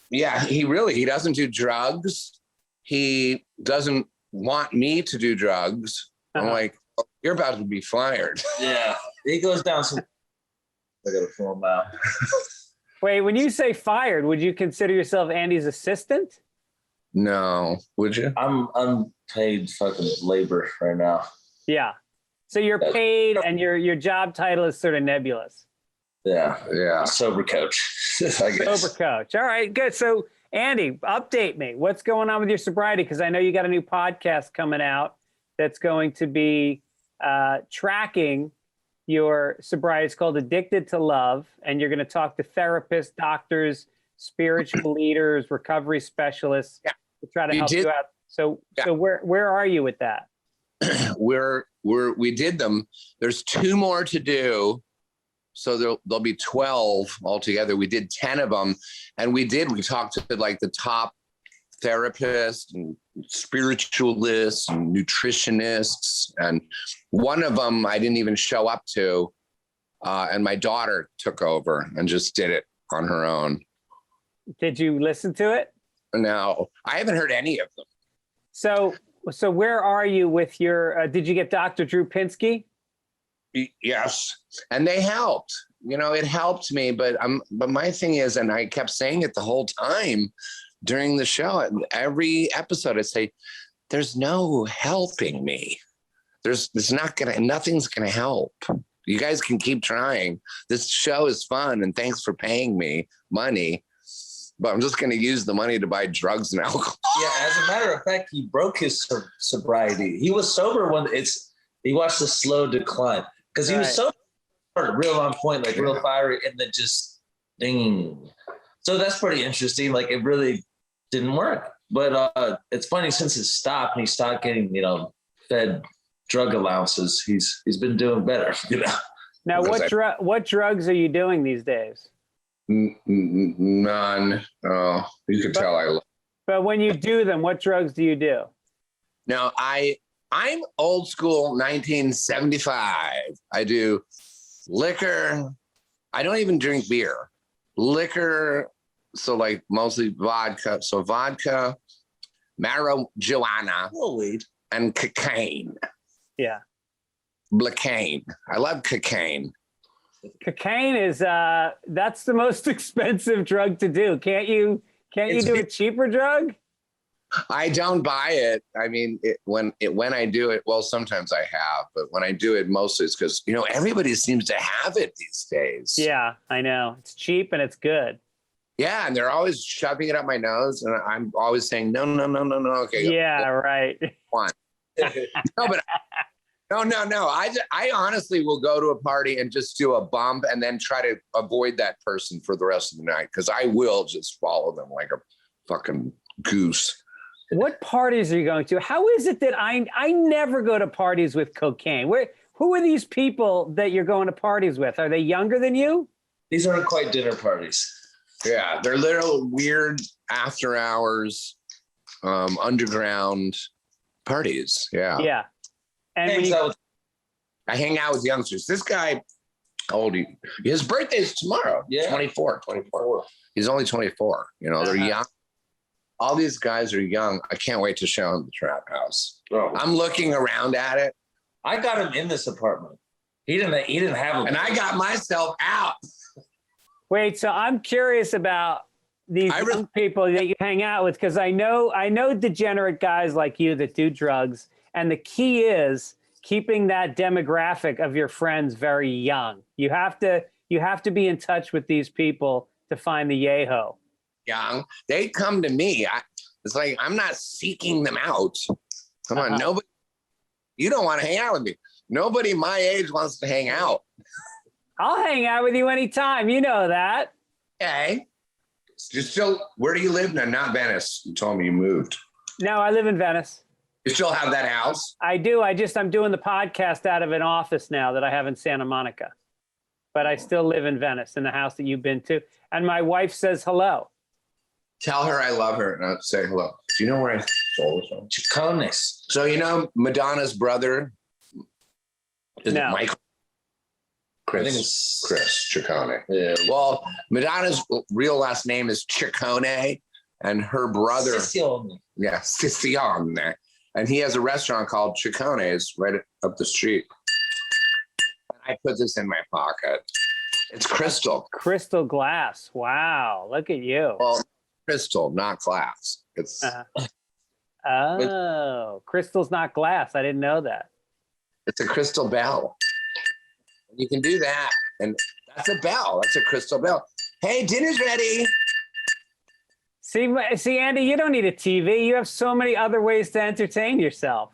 yeah, he doesn't do drugs. He doesn't want me to do drugs. I'm like, oh, you're about to be fired. Yeah, he goes down some. I gotta film him out. Wait, when you say fired, would you consider yourself Andy's assistant? No, would you? I'm unpaid fucking labor right now. Yeah. So you're paid and your job title is sort of nebulous. Yeah. Sober coach, I guess. Sober coach. All right, good. So Andy, update me. What's going on with your sobriety? Because I know you got a new podcast coming out that's going to be tracking your sobriety. It's called Addicted to Love. And you're going to talk to therapists, doctors, spiritual leaders, recovery specialists to try to help you out. So where are you with that? We did them. There's 2 more to do. So there'll be 12 altogether. We did 10 of them. And we talked to like the top therapists and spiritualists and nutritionists. And one of them I didn't even show up to. And my daughter took over and just did it on her own. Did you listen to it? No, I haven't heard any of them. So where are you with your, did you get Dr. Drew Pinsky? Yes. And they helped, it helped me, but my thing is, and I kept saying it the whole time during the show, every episode, I say, there's no helping me. Nothing's going to help. You guys can keep trying. This show is fun and thanks for paying me money, but I'm just going to use the money to buy drugs and alcohol. Yeah. As a matter of fact, he broke his sobriety. He was sober when he watched the slow decline. Because he was so real on point, like real fiery, and then just ding. So that's pretty interesting. Like it really didn't work. But it's funny since it stopped and he stopped getting, fed drug allowances, he's been doing better. Now, what drugs are you doing these days? None. Oh, you could tell I love. But when you do them, what drugs do you do? No, I'm old school 1975. I do liquor. I don't even drink beer. Liquor, so like mostly vodka. So vodka, marijuana, and cocaine. Yeah. Cocaine. I love cocaine. Cocaine is that's the most expensive drug to do. Can't you do a cheaper drug? I don't buy it. I mean, when I do it, well, sometimes I have, but when I do it, mostly it's because, everybody seems to have it these days. Yeah, I know. It's cheap and it's good. Yeah, and they're always shoving it up my nose, and I'm always saying, no. Okay. Yeah, right. One. No. I honestly will go to a party and just do a bump and then try to avoid that person for the rest of the night, because I will just follow them like a fucking goose. What parties are you going to? How is it that I never go to parties with cocaine? Who are these people that you're going to parties with? Are they younger than you? These aren't quite dinner parties. Yeah, they're little weird after hours, underground parties. Yeah. Yeah. And I hang out with youngsters. This guy, how old his birthday's tomorrow. Yeah. 24. He's only 24. They're young. All these guys are young. I can't wait to show him the trap house. Oh. I'm looking around at it. I got him in this apartment. He didn't have him. And I got myself out. Wait, so I'm curious about these young people that you hang out with, because I know degenerate guys like you that do drugs, and the key is keeping that demographic of your friends very young. You have to be in touch with these people to find the yaho. Young, they come to me. It's like I'm not seeking them out. Come on, nobody. You don't want to hang out with me. Nobody my age wants to hang out. I'll hang out with you anytime. You know that. Okay. Where do you live now? Not Venice. You told me you moved. No, I live in Venice. You still have that house? I do. I'm doing the podcast out of an office now that I have in Santa Monica. But I still live in Venice, in the house that you've been to. And my wife says hello. Tell her I love her and I'll say hello. Do you know where I stole this from? Chicones. So Madonna's brother? Is it Michael? I think it's Chris Ciccone. Yeah. Well, Madonna's real last name is Ciccone, and her brother. Siccione. Yeah, Siccione. And he has a restaurant called Ciccone's right up the street. I put this in my pocket. It's crystal. Crystal glass. Wow. Look at you. Well, crystal, not glass. It's crystal's not glass. I didn't know that. It's a crystal bell. You can do that, and that's a bell. That's a crystal bell. Hey, dinner's ready. See, Andy, you don't need a TV. You have so many other ways to entertain yourself.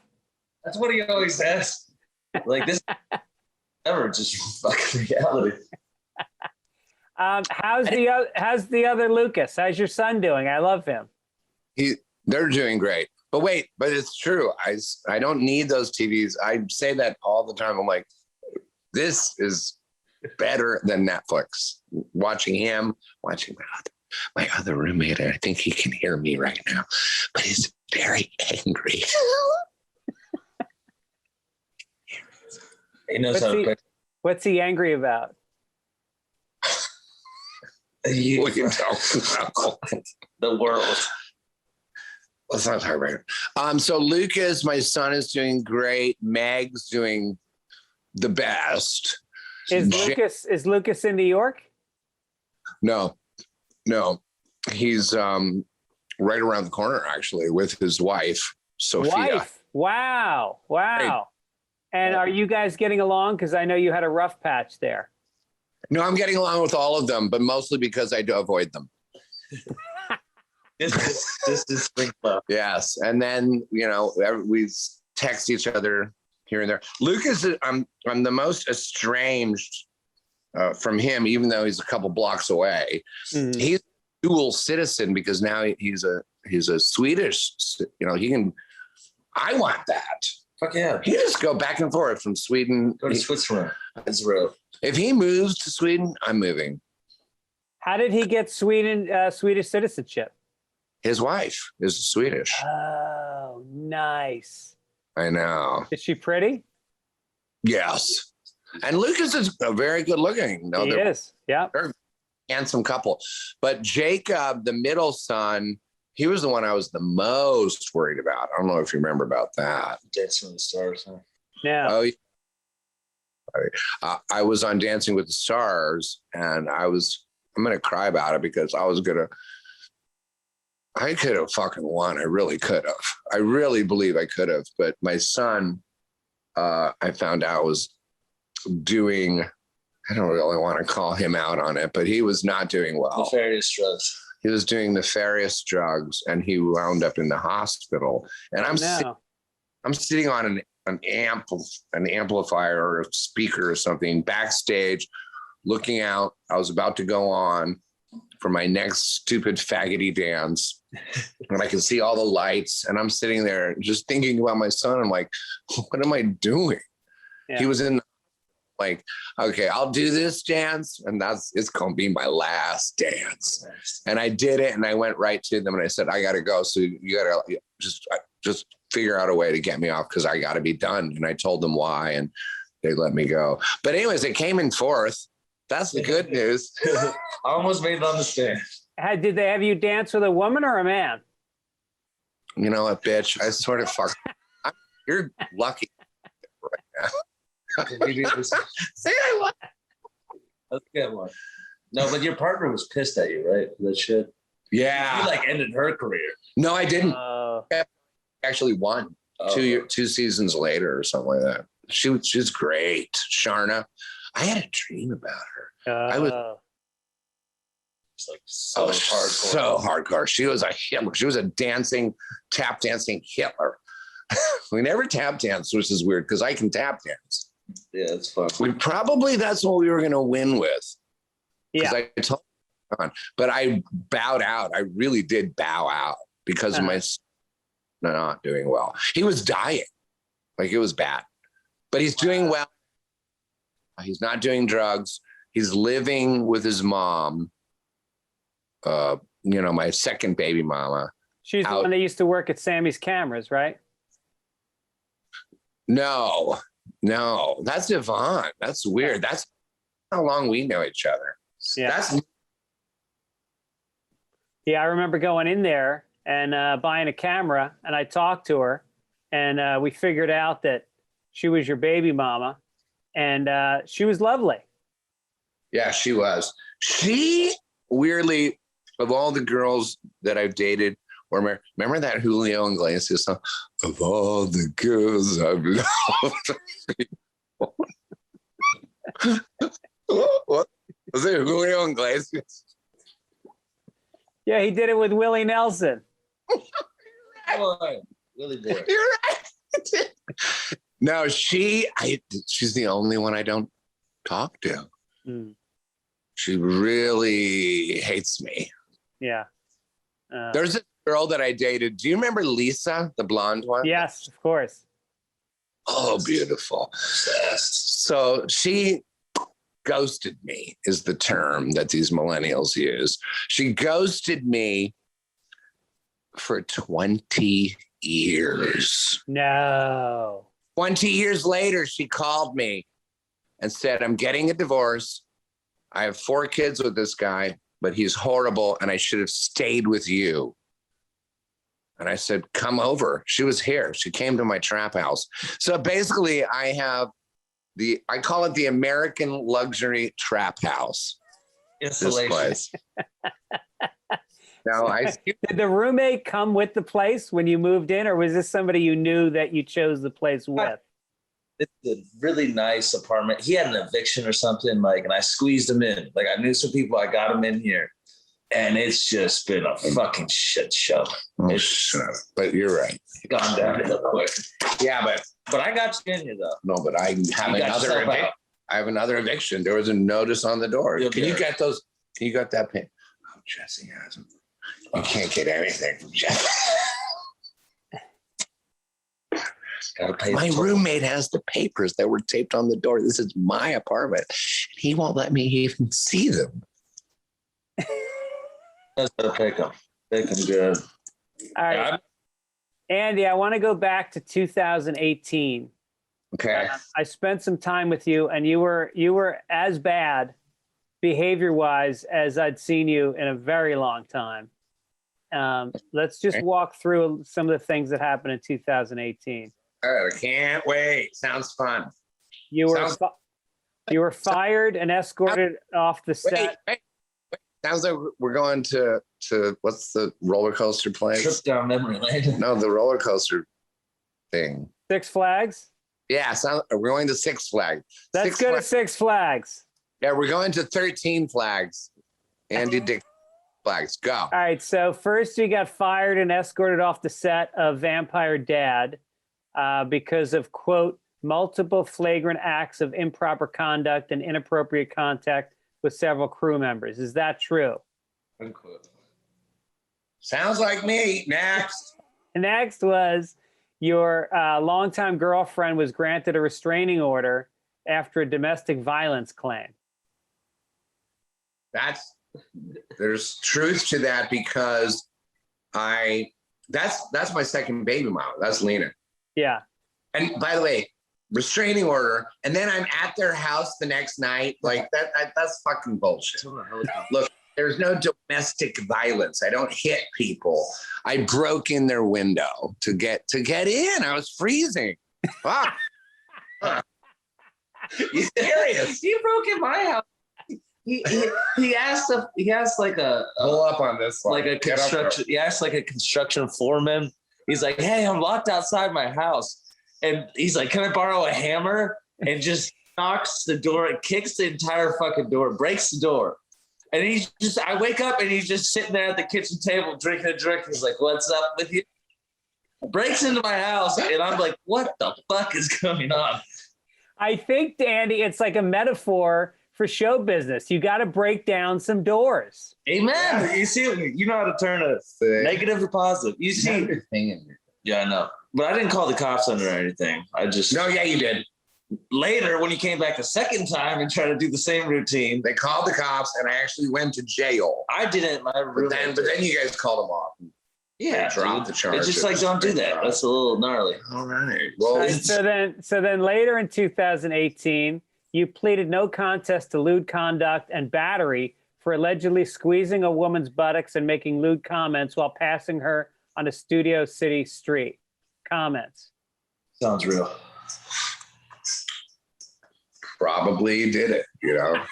That's what he always says. Like this, ever just fucking reality. How's the other Lucas? How's your son doing? I love him. They're doing great. But wait, it's true. I don't need those TVs. I say that all the time. I'm like, this is better than Netflix. Watching my other roommate, and I think he can hear me right now, but he's very angry. He knows what's he angry about? We can talk the world. Let's not talk about it. So Lucas, my son, is doing great. Meg's doing the best. Is Lucas in New York? No. He's right around the corner, actually, with his wife, Sophia. Wow. Hey. And are you guys getting along? Because I know you had a rough patch there. No, I'm getting along with all of them, but mostly because I do avoid them. This is spring club. Yes. And then, we text each other here and there. Lucas, I'm the most estranged from him, even though he's a couple blocks away. Mm-hmm. He's a dual citizen because now he's a Swedish, I want that. Fuck yeah. He just go back and forth from Sweden. Go to Switzerland. It's real. If he moves to Sweden, I'm moving. How did he get Swedish citizenship? His wife is Swedish. Oh, nice. I know. Is she pretty? Yes. And Lucas is a very good looking. No, he is. Yeah. They're a handsome couple. But Jacob, the middle son, he was the one I was the most worried about. I don't know if you remember about that. Dancing with the Stars. Huh? Yeah. Oh, yeah. I was on Dancing with the Stars, and I'm going to cry about it because I could have fucking won. I really could have. I really believe I could have. But my son, I found out was doing, I don't really want to call him out on it, but he was not doing well. Nefarious drugs. He was doing nefarious drugs, and he wound up in the hospital. And I'm sitting on an amplifier or a speaker or something backstage, looking out. I was about to go on for my next stupid faggoty dance, and I can see all the lights, and I'm sitting there just thinking about my son. I'm like, what am I doing? Yeah. He was in like, okay, I'll do this dance, and it's gonna be my last dance. And I did it, and I went right to them, and I said, I gotta go. So you gotta just figure out a way to get me off because I gotta be done. And I told them why, and they let me go. But anyways, it came in fourth. That's the good news. I almost made it on the stage. Did they have you dance with a woman or a man? You know what, bitch? I sort of fucked. You're lucky right now. Say I won. That's a good one. No, but your partner was pissed at you, right? That shit. Yeah. You like ended her career. No, I didn't. Actually won 2 seasons later or something like that. She's great. Sharna. I had a dream about her. I was like so hardcore. So hardcore. She was a Hitler. She was a tap dancing Hitler. We never tap danced, which is weird because I can tap dance. Yeah, it's fun. That's what we were going to win with. Yeah. I told her, but I bowed out. I really did bow out because of my not doing well. He was dying. Like, it was bad. But he's doing well. He's not doing drugs. He's living with his mom. My second baby mama. She's the one that used to work at Sammy's Cameras, right? No, that's Yvonne. That's weird. That's how long we know each other. Yeah. I remember going in there and buying a camera, and I talked to her, and we figured out that she was your baby mama, and she was lovely. Yeah, she was. She weirdly, of all the girls that I've dated, remember that Julio Iglesias song? Of all the girls I've loved. What? Was it Julio Iglesias? Yeah, he did it with Willie Nelson. Willie boy. You're right. No, she's the only one I don't talk to. Mm. She really hates me. Yeah. There's a girl that I dated. Do you remember Lisa, the blonde one? Yes, of course. Oh, beautiful. So she ghosted me is the term that these millennials use. She ghosted me for 20 years. No. 20 years later, she called me and said, I'm getting a divorce. I have 4 kids with this guy, but he's horrible, and I should have stayed with you. And I said, come over. She was here. She came to my trap house. So basically, I call it the American luxury trap house. Installation. Now, did the roommate come with the place when you moved in, or was this somebody you knew that you chose the place with? It's a really nice apartment. He had an eviction or something, and I squeezed him in. Like, I knew some people, I got him in here. And it's just been a fucking shit show. But you're right. Gone down real quick. Yeah, but I got you in here, though. No, but I have another eviction. There was a notice on the door. Can you get those? Can you get that pin? Oh, Jesse has them. You can't get anything from Jesse. My roommate has the papers that were taped on the door. This is my apartment. He won't let me even see them. Pick them good. All right. Andy, I want to go back to 2018. Okay. I spent some time with you, and you were as bad behavior-wise as I'd seen you in a very long time. Let's just walk through some of the things that happened in 2018. All right, I can't wait. Sounds fun. You were fired and escorted off the set. Wait. Sounds like we're going to what's the roller coaster place? Trip down memory lane. No, the roller coaster thing. Six Flags? Yeah, we're going to Six Flags. Let's go to Six Flags. Yeah, we're going to 13 Flags. Andy Dick Flags. Go. All right, so first you got fired and escorted off the set of Vampire Dad because of, quote, multiple flagrant acts of improper conduct and inappropriate contact with several crew members. Is that true? Unquote. Sounds like me. Next. Next was your longtime girlfriend was granted a restraining order after a domestic violence claim. There's truth to that because that's my second baby mama. That's Lena. Yeah. And by the way, restraining order, and then I'm at their house the next night. Like that's fucking bullshit. Look, there's no domestic violence. I don't hit people. I broke in their window to get in. I was freezing. Fuck. You serious? You broke in my house. He asked like a pull up on this one. Like a construction. He asked like a construction foreman. He's like, "Hey, I'm locked outside my house," and he's like, "Can I borrow a hammer?" And just knocks the door, and kicks the entire fucking door, breaks the door, and I wake up and he's just sitting there at the kitchen table drinking a drink. He's like, "What's up with you?" Breaks into my house, and I'm like, "What the fuck is going on?" I think, Andy, it's like a metaphor for show business. You got to break down some doors. Amen. You see, you know how to turn a negative to positive. You see, yeah, I know, but I didn't call the cops on it or anything. No, yeah, you did. Later, when you came back a second time and tried to do the same routine, they called the cops, and I actually went to jail. I didn't. But then you guys called them off. Yeah, dropped the charge. It's just like, don't do that. That's a little gnarly. All right. Well, so then later in 2018, you pleaded no contest to lewd conduct and battery for allegedly squeezing a woman's buttocks and making lewd comments while passing her on a Studio City street. Comments. Sounds real. Probably did it, you know.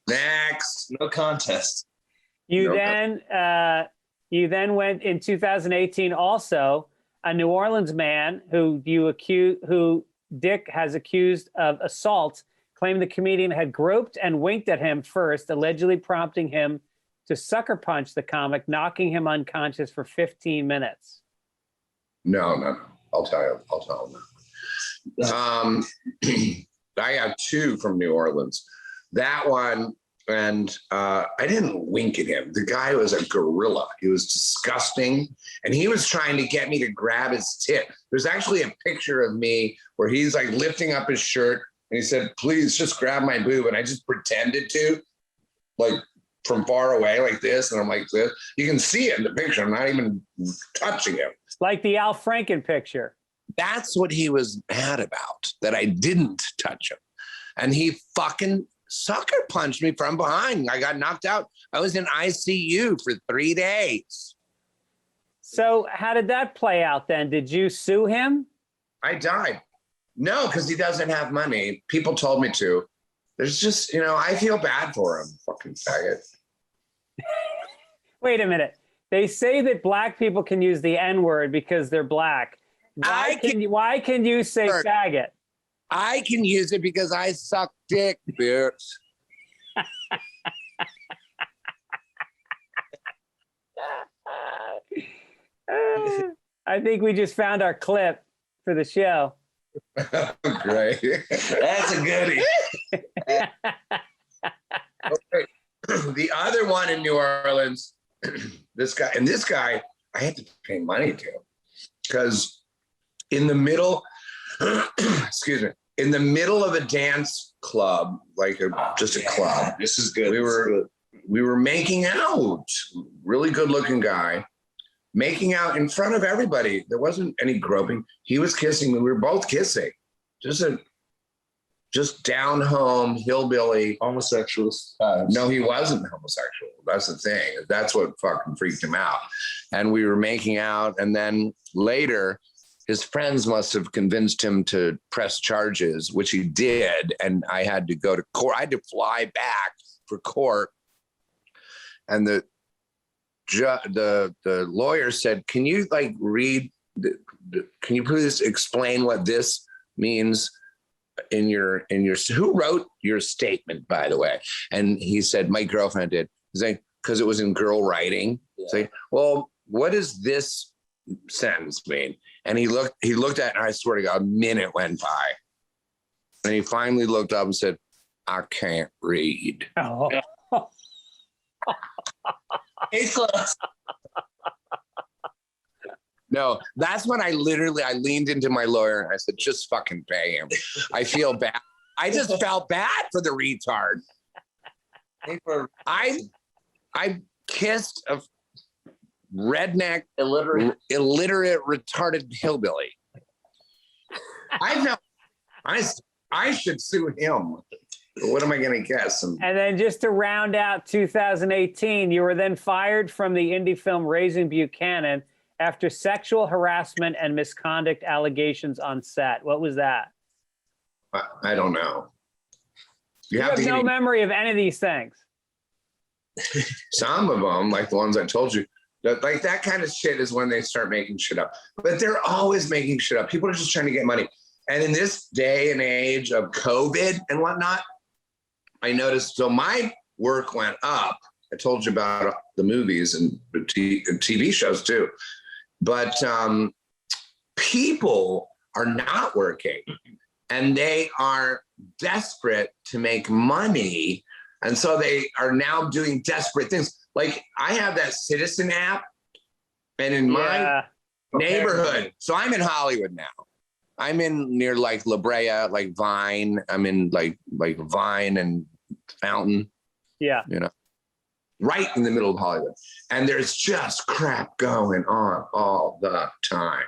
Next. No contest. You then went in 2018 also, a New Orleans man who Dick has accused of assault, claimed the comedian had groped and winked at him first, allegedly prompting him to sucker punch the comic, knocking him unconscious for 15 minutes. No. I'll tell him. I have two from New Orleans. That one, and I didn't wink at him. The guy was a gorilla. He was disgusting. And he was trying to get me to grab his tit. There's actually a picture of me where he's like lifting up his shirt and he said, "Please just grab my boob." And I just pretended to, like from far away like this. And I'm like this. You can see it in the picture. I'm not even touching him. Like the Al Franken picture. That's what he was mad about, that I didn't touch him. And he fucking sucker punched me from behind. I got knocked out. I was in ICU for 3 days. So how did that play out then? Did you sue him? I died. No, because he doesn't have money. People told me to. There's just, I feel bad for him. Fucking faggot. Wait a minute. They say that black people can use the N-word because they're black. Why can you say faggot? I can use it because I suck dick, bitch. I think we just found our clip for the show. Great. That's a goodie. Okay. The other one in New Orleans, this guy, I had to pay money to because in the middle, excuse me, in the middle of a dance club, like just a club. This is good. We were making out. Really good looking guy. Making out in front of everybody. There wasn't any groping. He was kissing me. We were both kissing. Just down home, hillbilly. Homosexuals. No, he wasn't homosexual. That's the thing. That's what fucking freaked him out. And we were making out. And then later, his friends must have convinced him to press charges, which he did. And I had to go to court. I had to fly back for court. And the lawyer said, can you read, can you please explain what this means in your, who wrote your statement, by the way? And he said, my girlfriend did. He's like, because it was in girl writing. Yeah. It's like, well, what does this sentence mean? And he looked at it, and I swear to God, a minute went by. And he finally looked up and said, I can't read. Oh. No, that's when I leaned into my lawyer and I said, just fucking pay him. I feel bad. I just felt bad for the retard. I kissed a redneck, illiterate, retarded hillbilly. I should sue him. What am I going to guess? And then just to round out 2018, you were then fired from the indie film Raising Buchanan after sexual harassment and misconduct allegations on set. What was that? I don't know. You have no memory of any of these things. Some of them, like the ones I told you, that kind of shit is when they start making shit up. But they're always making shit up. People are just trying to get money. And in this day and age of COVID and whatnot, I noticed, so my work went up. I told you about the movies and the TV shows too. But people are not working and they are desperate to make money. And so they are now doing desperate things. Like I have that Citizen app, and in my neighborhood, so I'm in Hollywood now. I'm in near La Brea, Vine. I'm in like Vine and Fountain. Yeah. Right in the middle of Hollywood. And there's just crap going on all the time.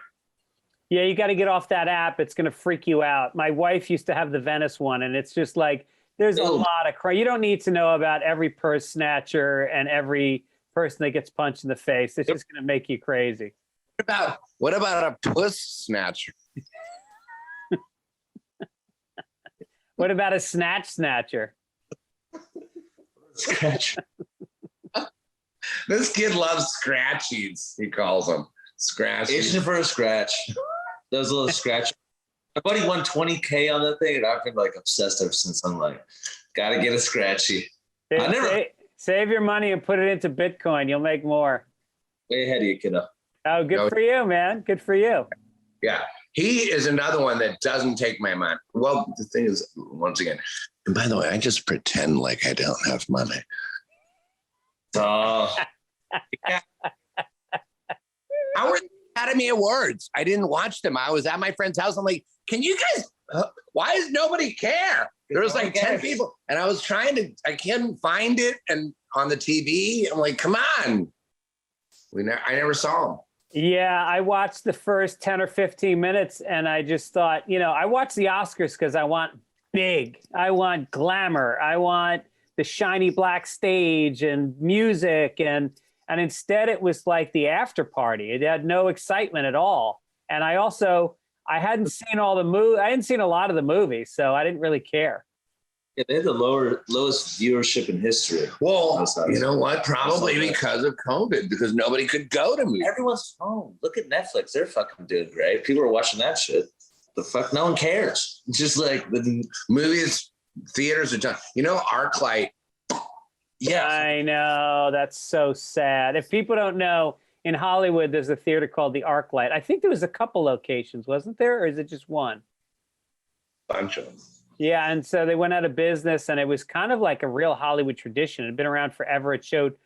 Yeah, you got to get off that app. It's going to freak you out. My wife used to have the Venice one, and it's just there's a lot of crap. You don't need to know about every purse snatcher and every person that gets punched in the face. It's just going to make you crazy. What about a puss snatcher? What about a snatcher? Scratch. This kid loves scratchies, he calls them. Scratchies. Asian for a scratch. Those little scratch. My buddy won $20K on that thing, and I've been obsessed ever since. I'm gotta get a scratchy. Save your money and put it into Bitcoin. You'll make more. Way ahead of you, kiddo. Oh, good for you, man. Good for you. Yeah. He is another one that doesn't take my money. Well, the thing is, once again, and by the way, I just pretend like I don't have money. Oh. Yeah. How were the Academy Awards? I didn't watch them. I was at my friend's house. I'm like, can you guys, why does nobody care? There was 10 people. And I was I couldn't find it and on the TV. I'm like, come on. I never saw them. Yeah, I watched the first 10 or 15 minutes and I just thought, I watch the Oscars because I want big. I want glamour. I want the shiny black stage and music. And instead it was like the after party. It had no excitement at all. And I hadn't seen I hadn't seen a lot of the movies, so I didn't really care. Yeah, they had the lowest viewership in history. Well, you know what? Probably because of COVID, because nobody could go to movies. Everyone's home. Look at Netflix. They're fucking doing great. People are watching that shit. The fuck? No one cares. Just the movies, theaters are done. ArcLight. Yeah. I know. That's so sad. If people don't know, in Hollywood, there's a theater called the ArcLight. I think there was a couple locations, wasn't there? Or is it just one? Bunch of them. Yeah, and so they went out of business, and it was kind of like a real Hollywood tradition. It had been around forever. It showed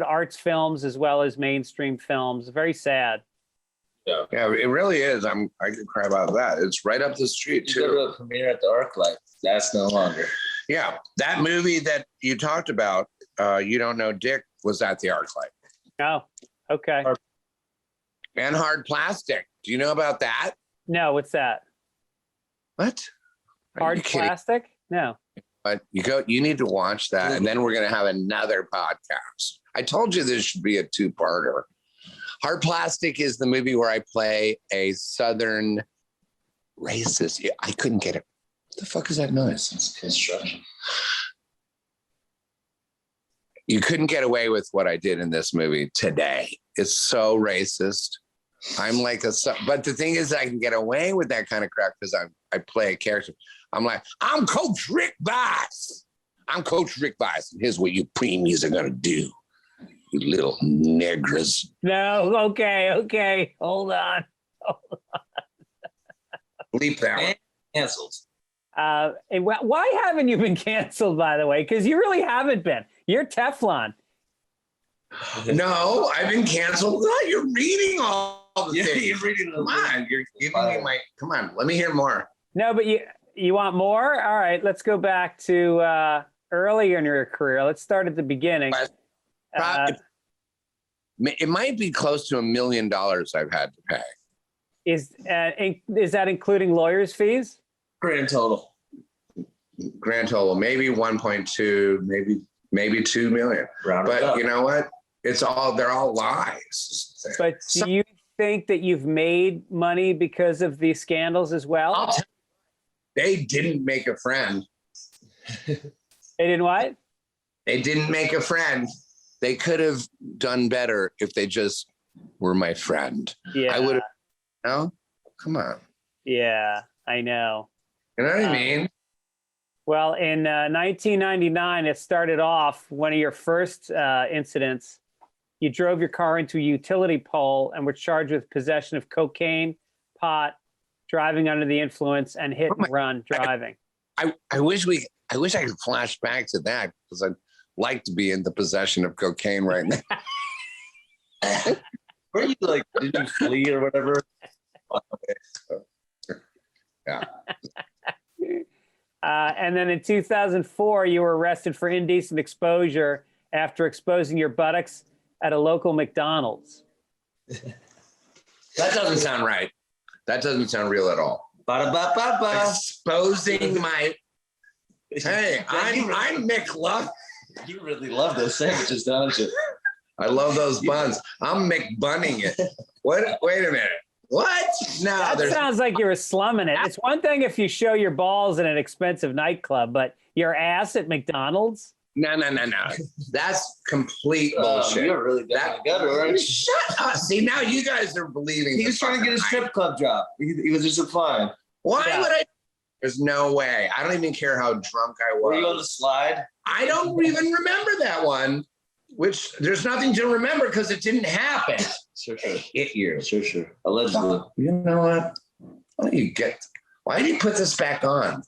arts films as well as mainstream films. Very sad. Yeah. Yeah, it really is. I could cry about that. It's right up the street You go too. to a premiere at the ArcLight. That's no longer. Yeah, that movie that you talked about, You Don't Know Dick, was at the ArcLight. Oh, okay. And Hard Plastic. Do you know about that? No, what's that? What? Are Hard you kidding? plastic? No. But you need to watch that, and then we're going to have another podcast. I told you this should be a two-parter. Hard Plastic is the movie where I play a Southern racist. I couldn't get it. What the fuck is that noise? It's construction. You couldn't get away with what I did in this movie today. It's so racist. I'm like but the thing is, I can get away with that kind of crap because I play a character. I'm like, I'm Coach Rick Vice. I'm Coach Rick Vice. And here's what you preemies are going to do, you little negras. No, okay. Hold on. Bleep that one. Canceled. And why haven't you been canceled, by the way? Because you really haven't been. You're Teflon. No, I've been canceled. No, you're reading all the things. You're reading Come on, you're giving me come on, let me hear more. No, but you want more? All right, let's go back to earlier in your career. Let's start at the beginning. It might be close to $1 million I've had to pay. Is that including lawyers' fees? Grand total. Maybe 1.2, maybe 2 million. But you know what? They're all lies. But do you think that you've made money because of these scandals as well? They didn't make a friend. They didn't what? They didn't make a friend. They could have done better if they just were my friend. Yeah. I would have. No? Come on. Yeah, I know. You know what I mean? Well, in 1999, it started off one of your first incidents. You drove your car into a utility pole and were charged with possession of cocaine, pot, driving under the influence, and hit and run driving. I wish I could flash back to that because I'd like to be in the possession of cocaine right now. Were you like, did you flee or whatever? Yeah. And then in 2004, you were arrested for indecent exposure after exposing your buttocks at a local McDonald's. That doesn't sound right. That doesn't sound real at all. Ba-da-ba-ba-ba. Exposing my. Hey, I'm Mick Love. You really love those sandwiches, don't you? I love those buns. I'm McBunning it. What? Wait a minute. What? No, that sounds like you were slumming it. It's one thing if you show your balls in an expensive nightclub, but your ass at McDonald's? No. That's complete bullshit. You're really gutter. Shut up. See, now you guys are believing. He was trying to get his strip club job. He was just applying. Why would I? There's no way. I don't even care how drunk I was. Were you on the slide? I don't even remember that one, which there's nothing to remember because it didn't happen. Sure. Hit you. Sure. Allegedly. You know what? Why did you put this back on?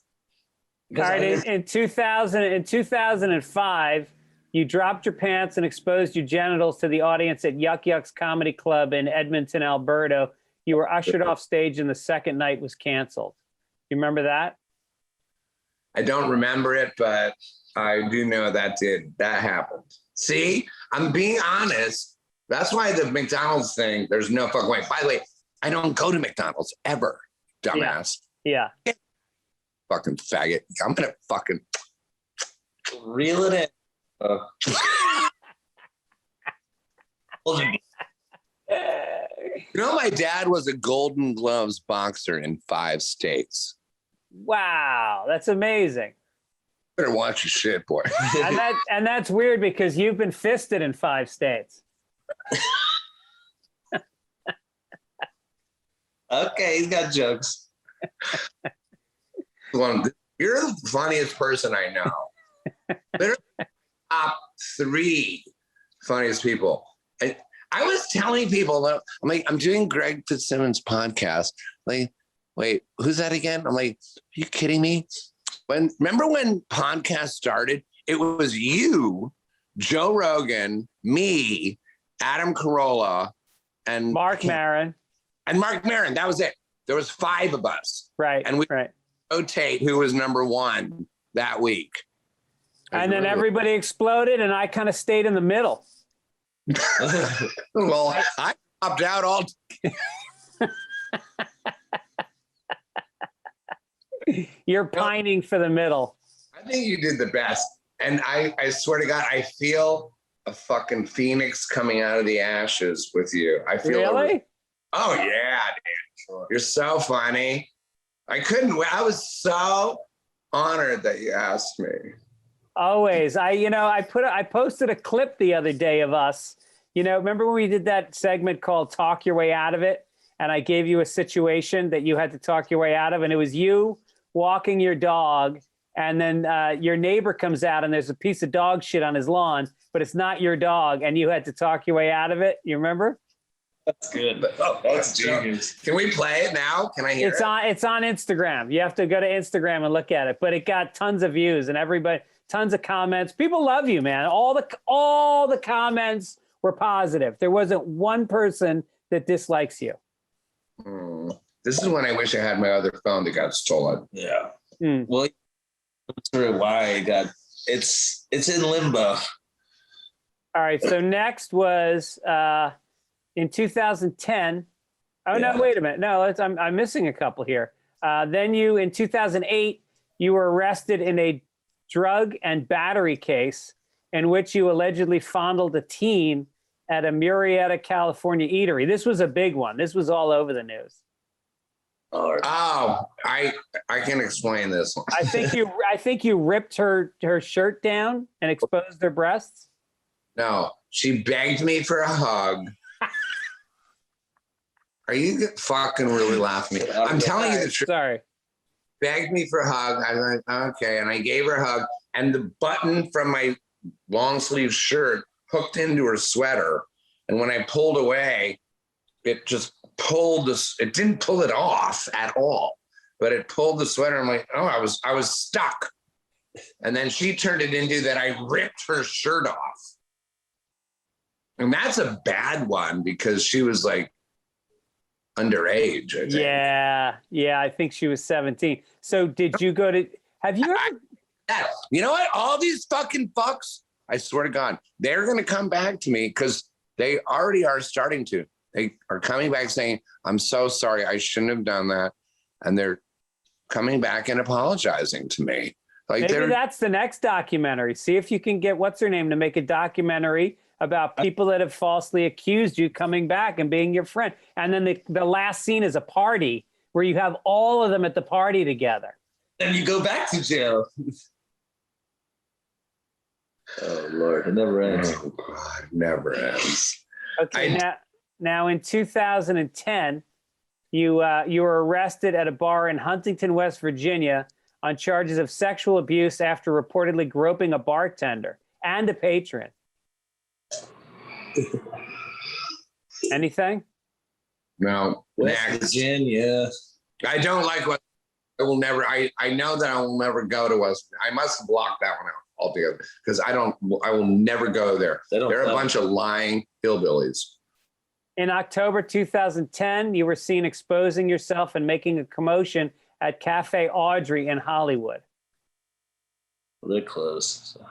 All right, in 2005, you dropped your pants and exposed your genitals to the audience at Yuck Yuck's Comedy Club in Edmonton, Alberta. You were ushered off stage and the second night was canceled. You remember that? I don't remember it, but I do know that happened. See, I'm being honest. That's why the McDonald's thing, there's no fucking way. By the way, I don't go to McDonald's ever, dumbass. Yeah. Fucking faggot. I'm going to fucking reel it in. You know, my dad was a Golden Gloves boxer in 5 states. Wow, that's amazing. Better watch your shit, boy. and that's weird because you've been fisted in 5 states. Okay, he's got jokes. You're the funniest person I know. Literally top 3 funniest people. I was telling people, I'm like, I'm doing Greg Fitzsimmons' podcast. Like, wait, who's that again? I'm like, are you kidding me? Remember when podcast started? It was you, Joe Rogan, me, Adam Carolla, and Mark Maron. and Mark Maron. That was it. There was 5 of us. Right. And we right. rotate who was number 1 that week. And then everybody exploded, and I kind of stayed in the middle. Well, I popped out all. You're pining for the middle. I think you did the best. And I swear to God, I feel a fucking phoenix coming out of the ashes with you. I feel Really? Oh yeah, dude. You're so funny. I was so honored that you asked me. Always. I posted a clip the other day of us. Remember when we did that segment called Talk Your Way Out of It? And I gave you a situation that you had to talk your way out of, and it was you walking your dog, and then your neighbor comes out and there's a piece of dog shit on his lawn, but it's not your dog, and you had to talk your way out of it. You remember? That's good. That's genius. Can we play it now? Can I hear it? It's on Instagram. You have to go to Instagram and look at it. But it got tons of views and tons of comments. People love you, man. All the comments were positive. There wasn't one person that dislikes you. This is when I wish I had my other phone that got stolen. Yeah. Well, that's really why it's in limbo. All right. So next was in 2010. Oh, no, wait a minute. No, I'm missing a couple here. Then in 2008, you were arrested in a drug and battery case in which you allegedly fondled a teen at a Murrieta, California eatery. This was a big one. This was all over the news. Oh, I can explain this one. I think you ripped her shirt down and exposed her breasts. No, she begged me for a hug. Are you fucking really laughing at me? I'm telling you the truth. Sorry. Begged me for a hug. I was like, okay. And I gave her a hug. And the button from my long sleeve shirt hooked into her sweater. And when I pulled away, it just pulled this. It didn't pull it off at all, but it pulled the sweater. I'm like, oh, I was stuck. And then she turned it into that I ripped her shirt off. And that's a bad one because she was like underage, I think. Yeah. I think she was 17. So did you have you ever? You know what? All these fucking fucks, I swear to God, they're going to come back to me because they already are starting to. They are coming back saying, I'm so sorry. I shouldn't have done that. And they're coming back and apologizing to me. Like maybe that's the next documentary. See if you can get what's her name to make a documentary about people that have falsely accused you coming back and being your friend. And then the last scene is a party where you have all of them at the party together. And you go back to jail. Oh, Lord, it never ends. Oh, God, it never ends. Okay, now in 2010, you were arrested at a bar in Huntington, West Virginia on charges of sexual abuse after reportedly groping a bartender and a patron. Anything? No. West Virginia. I don't like what I will never. I know that I will never go to West. I must block that one out altogether because I will never go there. They're a bunch of lying hillbillies. In October 2010, you were seen exposing yourself and making a commotion at Cafe Audrey in Hollywood. Well, they're closed. So.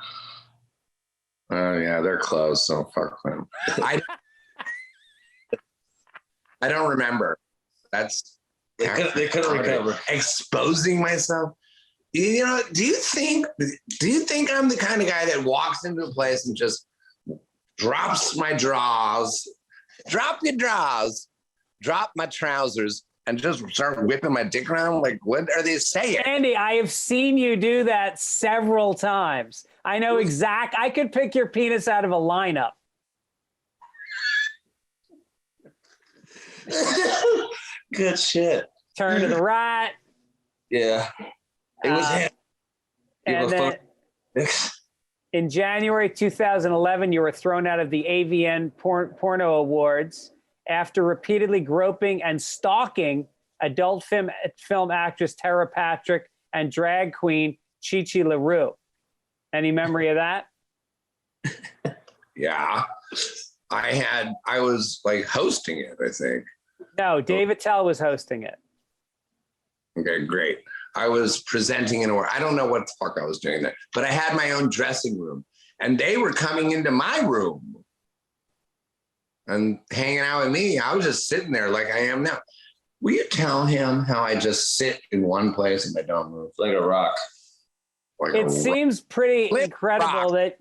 Oh yeah, they're closed. So fuck them. I don't remember. They couldn't recover. Exposing myself. You know, do you think I'm the kind of guy that walks into a place and just drops my drawers, drop your drawers, drop my trousers, and just start whipping my dick around? Like, what are they saying? Andy, I have seen you do that several times. I know I could pick your penis out of a lineup. Good shit. Turn to the right. Yeah. It was him. And then in January 2011, you were thrown out of the AVN Porno Awards after repeatedly groping and stalking adult film actress Tara Patrick and drag queen Chi Chi LaRue. Any memory of that? Yeah. I was like hosting it, I think. No, Dave Attell was hosting it. Okay, great. I was presenting an award. I don't know what the fuck I was doing there, but I had my own dressing room, and they were coming into my room and hanging out with me. I was just sitting there like I am now. Will you tell him how I just sit in one place and I don't move? Like a rock. It seems pretty incredible that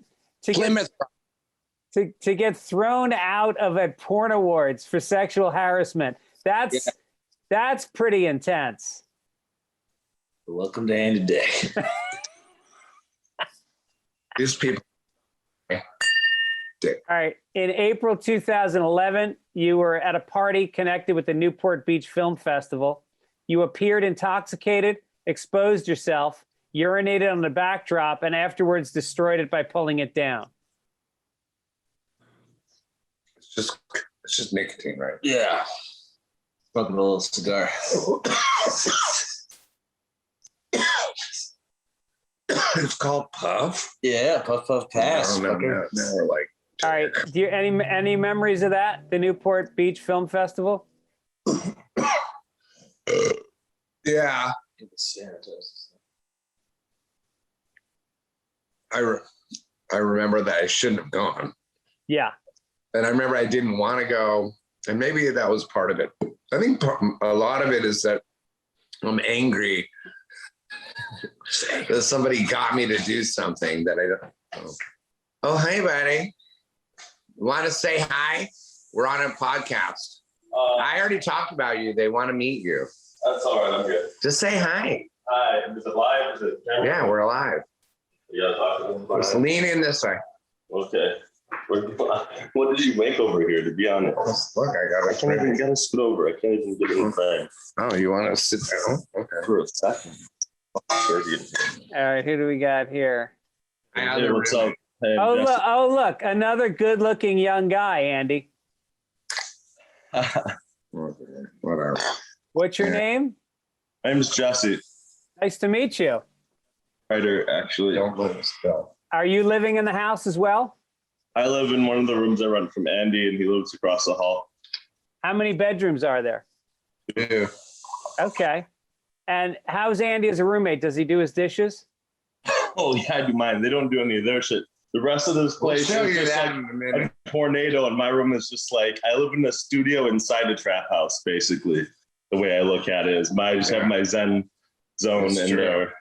to get thrown out of a porn awards for sexual harassment. That's pretty intense. Welcome to Andy Day. These people. All right. In April 2011, you were at a party connected with the Newport Beach Film Festival. You appeared intoxicated, exposed yourself, urinated on the backdrop, and afterwards destroyed it by pulling it down. It's just nicotine, right? Yeah. Smoking a little cigar. It's called Puff. Yeah, Puff Puff Pass. No, now we're like. All right. Do you any memories of that? The Newport Beach Film Festival? Yeah. I remember that I shouldn't have gone. Yeah. And I remember I didn't want to go. And maybe that was part of it. I think a lot of it is that I'm angry that somebody got me to do something that I don't. Oh, hey, buddy. Want to say hi? We're on a podcast. I already talked about you. They want to meet you. That's all right. I'm good. Just say hi. Hi. Is it live? Is it camera? Yeah, we're alive. You gotta talk to them. Just lean in this way. Okay. What did you make over here, to be honest? Look, I can't even get a scoot over. I can't even get it in frame. Oh, you want to sit down? Okay. For a second. All right, who do we got here? Hey, what's up? Hey, look, another good-looking young guy, Andy. Whatever. What's your name? My name's Jesse. Nice to meet you. Writer, actually. Don't let us go. Are you living in the house as well? I live in one of the rooms I rent from Andy, and he lives across the hall. How many bedrooms are there? Yeah. Okay. And how's Andy as a roommate? Does he do his dishes? Oh, yeah, I do mine. They don't do any of their shit. The rest of this place is just like a tornado, and my room is just like, I live in a studio inside a trap house, basically. The way I look at it is I just have my Zen zone in there.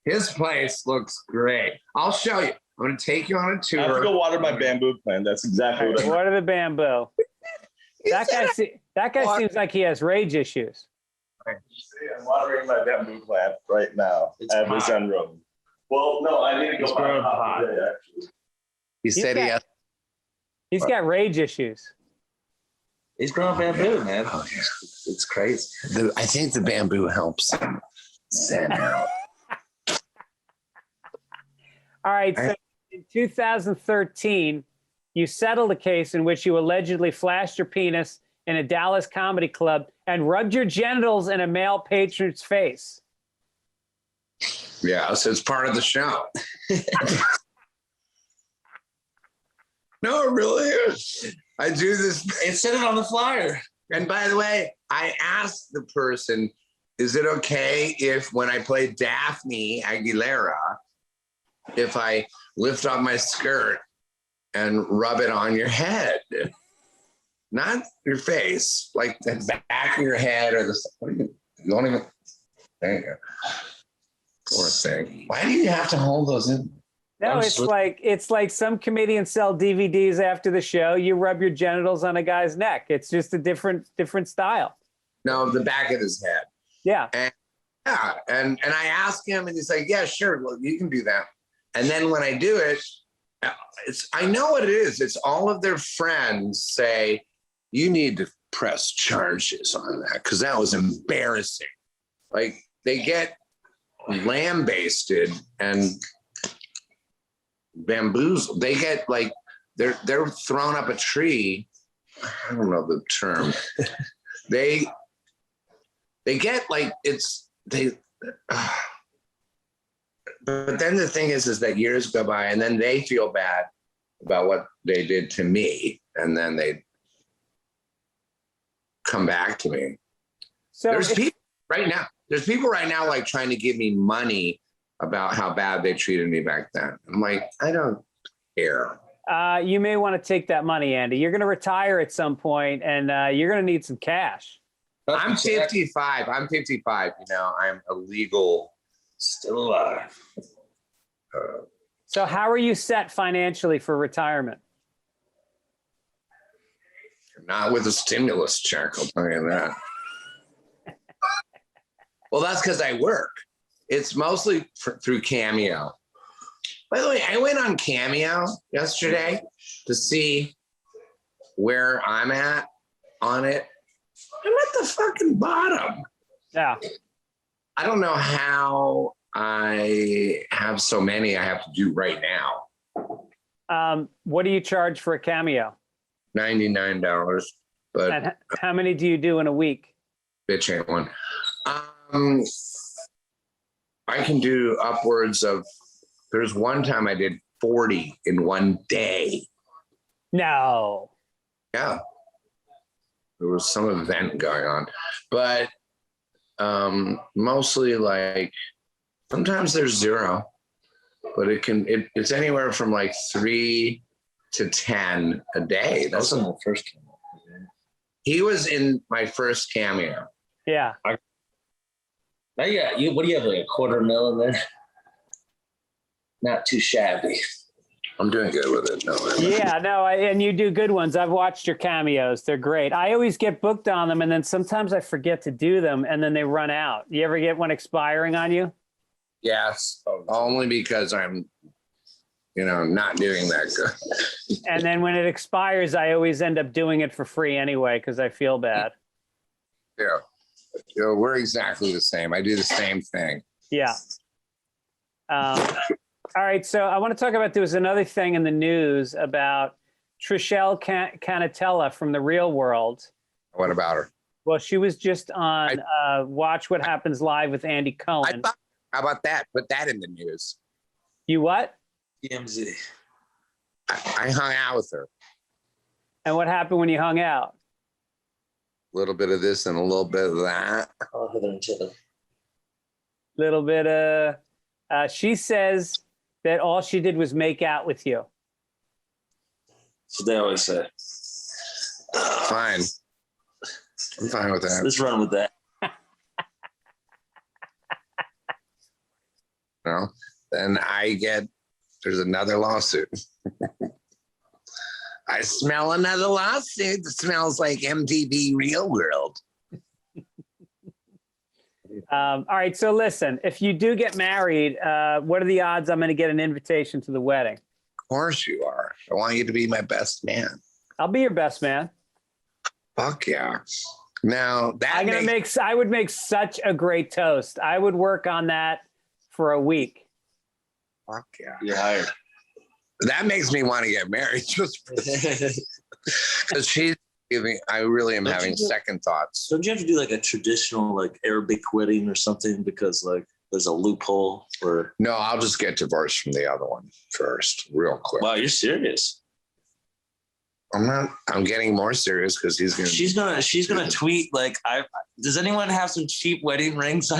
His place looks great. I'll show you. I'm going to take you on a tour. I have to go water my bamboo plant. That's exactly what I mean. Water the bamboo. That guy seems like he has rage issues. See, I'm watering my bamboo plant right now. I have a Zen room. Well, no, I need to go water pot today, actually. He said he has. He's got rage issues. He's growing bamboo, man. Oh, yeah. It's crazy. I think the bamboo helps him zen out. All right. So in 2013, you settled a case in which you allegedly flashed your penis in a Dallas comedy club and rubbed your genitals in a male patron's face. Yeah, so it's part of the show. No, it really is. I do this. It said it on the flyer. And by the way, I asked the person, is it okay if when I play Daphne Aguilera, if I lift up my skirt and rub it on your head? Not your face, like the back of your head or the, you don't even, there you go. Poor thing. Why do you have to hold those in? No, it's like some comedians sell DVDs after the show. You rub your genitals on a guy's neck. It's just a different style. No, the back of his head. Yeah. And I asked him, and he's like, "Yeah, sure, well, you can do that." And then when I do it, I know what it is. It's all of their friends say, "You need to press charges on that because that was embarrassing." Like they get lambasted and bamboozled. They get like they're thrown up a tree. I don't know the term. They get like but then the thing is that years go by and then they feel bad about what they did to me, and then they come back to me. So There's people right now like trying to give me money about how bad they treated me back then. I'm like, I don't care. You may want to take that money, Andy. You're going to retire at some point, and you're going to need some cash. I'm 55. I'm 55. You know, I'm illegal, still alive. So how are you set financially for retirement? Not with a stimulus check, I'll tell you that. Well, that's because I work. It's mostly through Cameo. By the way, I went on Cameo yesterday to see where I'm at on it. I'm at the fucking bottom. Yeah. I don't know how I have so many I have to do right now. What do you charge for a Cameo? $99. But And how many do you do in a week? bitch ain't one. I can do upwards of, there's one time I did 40 in one day. No. Yeah. There was some event going on, but mostly like, sometimes there's 0, but it's anywhere from like 3 to 10 a day. That's in the first Cameo. He was in my first Cameo. Yeah. Now, yeah, what do you have, like $250,000 in there? Not too shabby. I'm doing good with it. No, Yeah, no, and you do good ones. I've watched your cameos. They're great. I always get booked on them, and then sometimes I forget to do them, and then they run out. You ever get one expiring on you? Yes, only because I'm, not doing that good. And then when it expires, I always end up doing it for free anyway because I feel bad. Yeah. We're exactly the same. I do the same thing. Yeah. All right. So I want to talk about, there was another thing in the news about Trishelle Canatella from The Real World. What about her? Well, she was just on Watch What Happens Live with Andy Cohen. How about that? Put that in the news. You what? TMZ. I hung out with her. And what happened when you hung out? A little bit of this and a little bit of that. Oh, Heather and Taylor. Little bit of, she says that all she did was make out with you. So they always say. Fine. I'm fine with that. Let's run with that. Then there's another lawsuit. I smell another lawsuit. It smells like MTV Real World. All right. So listen, if you do get married, what are the odds I'm going to get an invitation to the wedding? Of course you are. I want you to be my best man. I'll be your best man. Fuck yeah. Now I would make such a great toast. I would work on that for a week. Fuck yeah. You're hired. That makes me want to get married just because she's giving. I really am having second thoughts. Don't you have to do like a traditional like Arabic wedding or something because like there's a loophole for? No, I'll just get divorced from the other one first, real quick. Wow, you're serious. I'm not. I'm getting more serious because She's gonna tweet like, does anyone have some cheap wedding rings?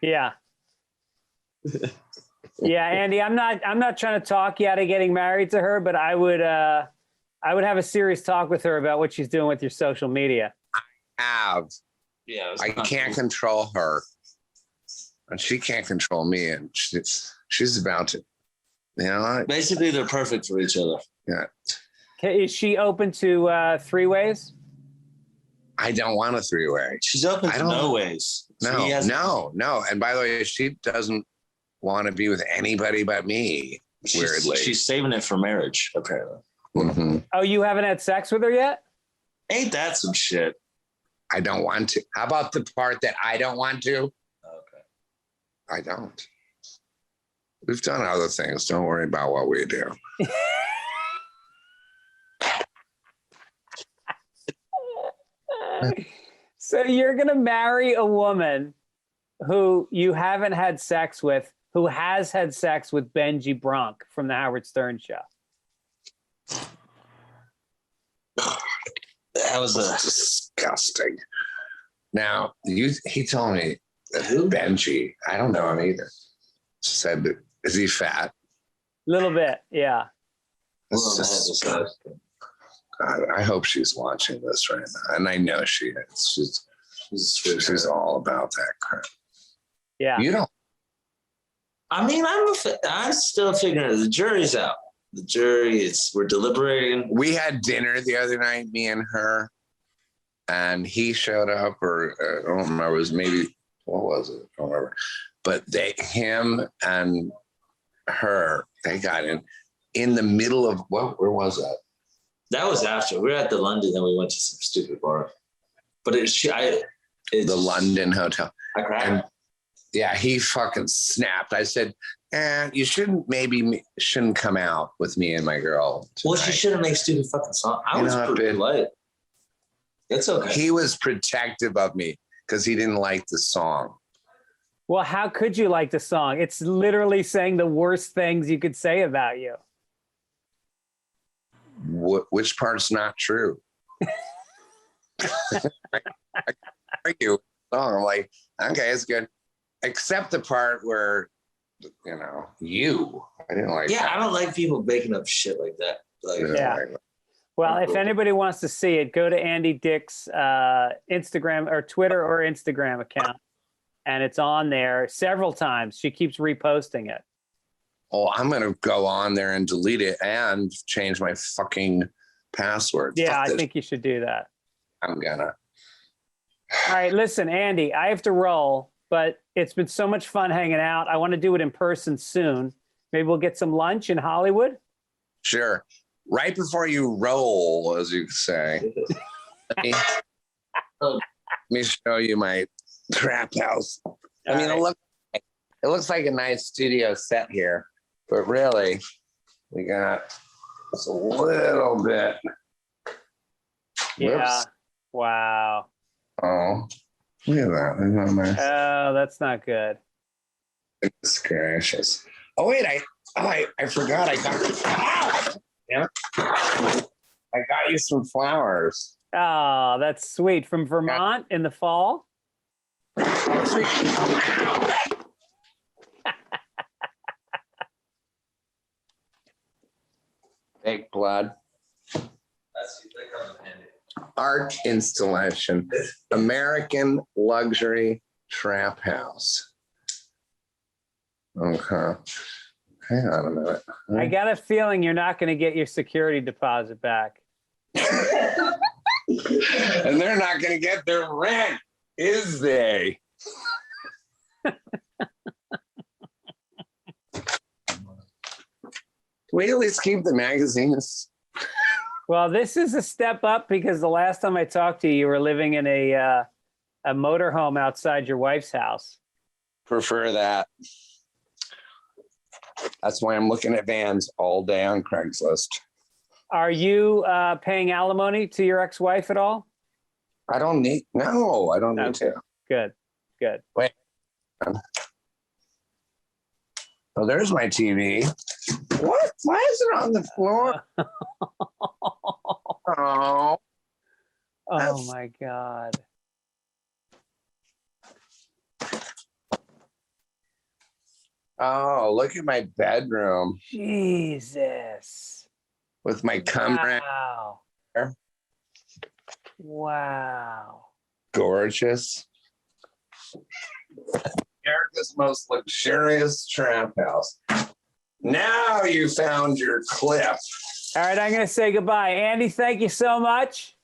Yeah. Yeah, Andy, I'm not trying to talk you out of getting married to her, but I would have a serious talk with her about what she's doing with your social media. I can't control her, and she can't control me, and she's about to. Basically, they're perfect for each other. Yeah. Okay, is she open to three-ways? I don't want a three-way. She's open to no ways. No. And by the way, she doesn't want to be with anybody but me. Weirdly, she's saving it for marriage, apparently. Mm-hmm. Oh, you haven't had sex with her yet? Ain't that some shit? I don't want to. How about the part that I don't want to? Okay. I don't. We've done other things. Don't worry about what we do. So you're going to marry a woman who you haven't had sex with, who has had sex with Benji Bronk from the Howard Stern Show. That was disgusting. Now, he told me that Benji, I don't know him either, said, is he fat? A little bit, yeah. God, I hope she's watching this right now. And I know she is. She's all about that crap. Yeah. You don't. I mean, I'm still figuring it. The jury's out. The jury we're deliberating. We had dinner the other night, me and her, and he showed up, or I don't remember, it was maybe, what was it? I don't remember. But him and her, they got in the middle of, where was that? That was after. We were at the London, then we went to some stupid bar. But it's the London hotel. I cried. And yeah, he fucking snapped. I said, you shouldn't come out with me and my girl tonight. Well, she shouldn't make stupid fucking songs. I was pretty light. It's okay. He was protective of me because he didn't like the song. Well, how could you like the song? It's literally saying the worst things you could say about you. Which part's not true? I argue with the song. I'm like, okay, it's good. Except the part where, I didn't like that. I don't like people making up shit like that. Well, if anybody wants to see it, go to Andy Dick's Instagram or Twitter or Instagram account. And it's on there several times. She keeps reposting it. Oh, I'm going to go on there and delete it and change my fucking password. Yeah, I think you should do that. I'm going to. All right, listen, Andy, I have to roll, but it's been so much fun hanging out. I want to do it in person soon. Maybe we'll get some lunch in Hollywood. Sure. Right before you roll, as you say, let me show you my trap house. I mean, it looks like a nice studio set here, but really, we got just a little bit. Yeah. Whoops. Wow. Oh, look at that. Isn't that nice? Oh, that's not good. Goodness gracious. Oh, wait, I forgot. I got you some flowers. Oh, that's sweet. From Vermont in the fall? Fake blood. Art installation. American luxury trap house. Okay. Hang on a minute. I got a feeling you're not going to get your security deposit back. And they're not going to get their rent, is they? We at least keep the magazines. Well, this is a step up because the last time I talked to you, you were living in a motorhome outside your wife's house. Prefer that. That's why I'm looking at vans all day on Craigslist. Are you paying alimony to your ex-wife at all? I don't need to. Good. Wait. Oh, there's my TV. What? Why is it on the floor? Oh. Oh my God. Oh, look at my bedroom. Jesus. With my camera. Wow. Wow. Gorgeous. America's most luxurious trap house. Now you found your clip. All right, I'm going to say goodbye. Andy, thank you so much.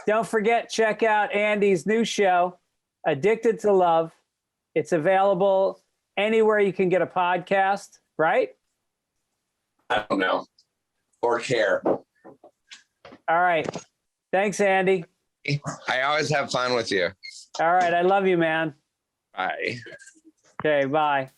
Don't forget, check out Andy's new show, Addicted to Love. It's available anywhere you can get a podcast, right? I don't know. Or care. All right. Thanks, Andy. I always have fun with you. All right. I love you, man. Bye. Okay, bye.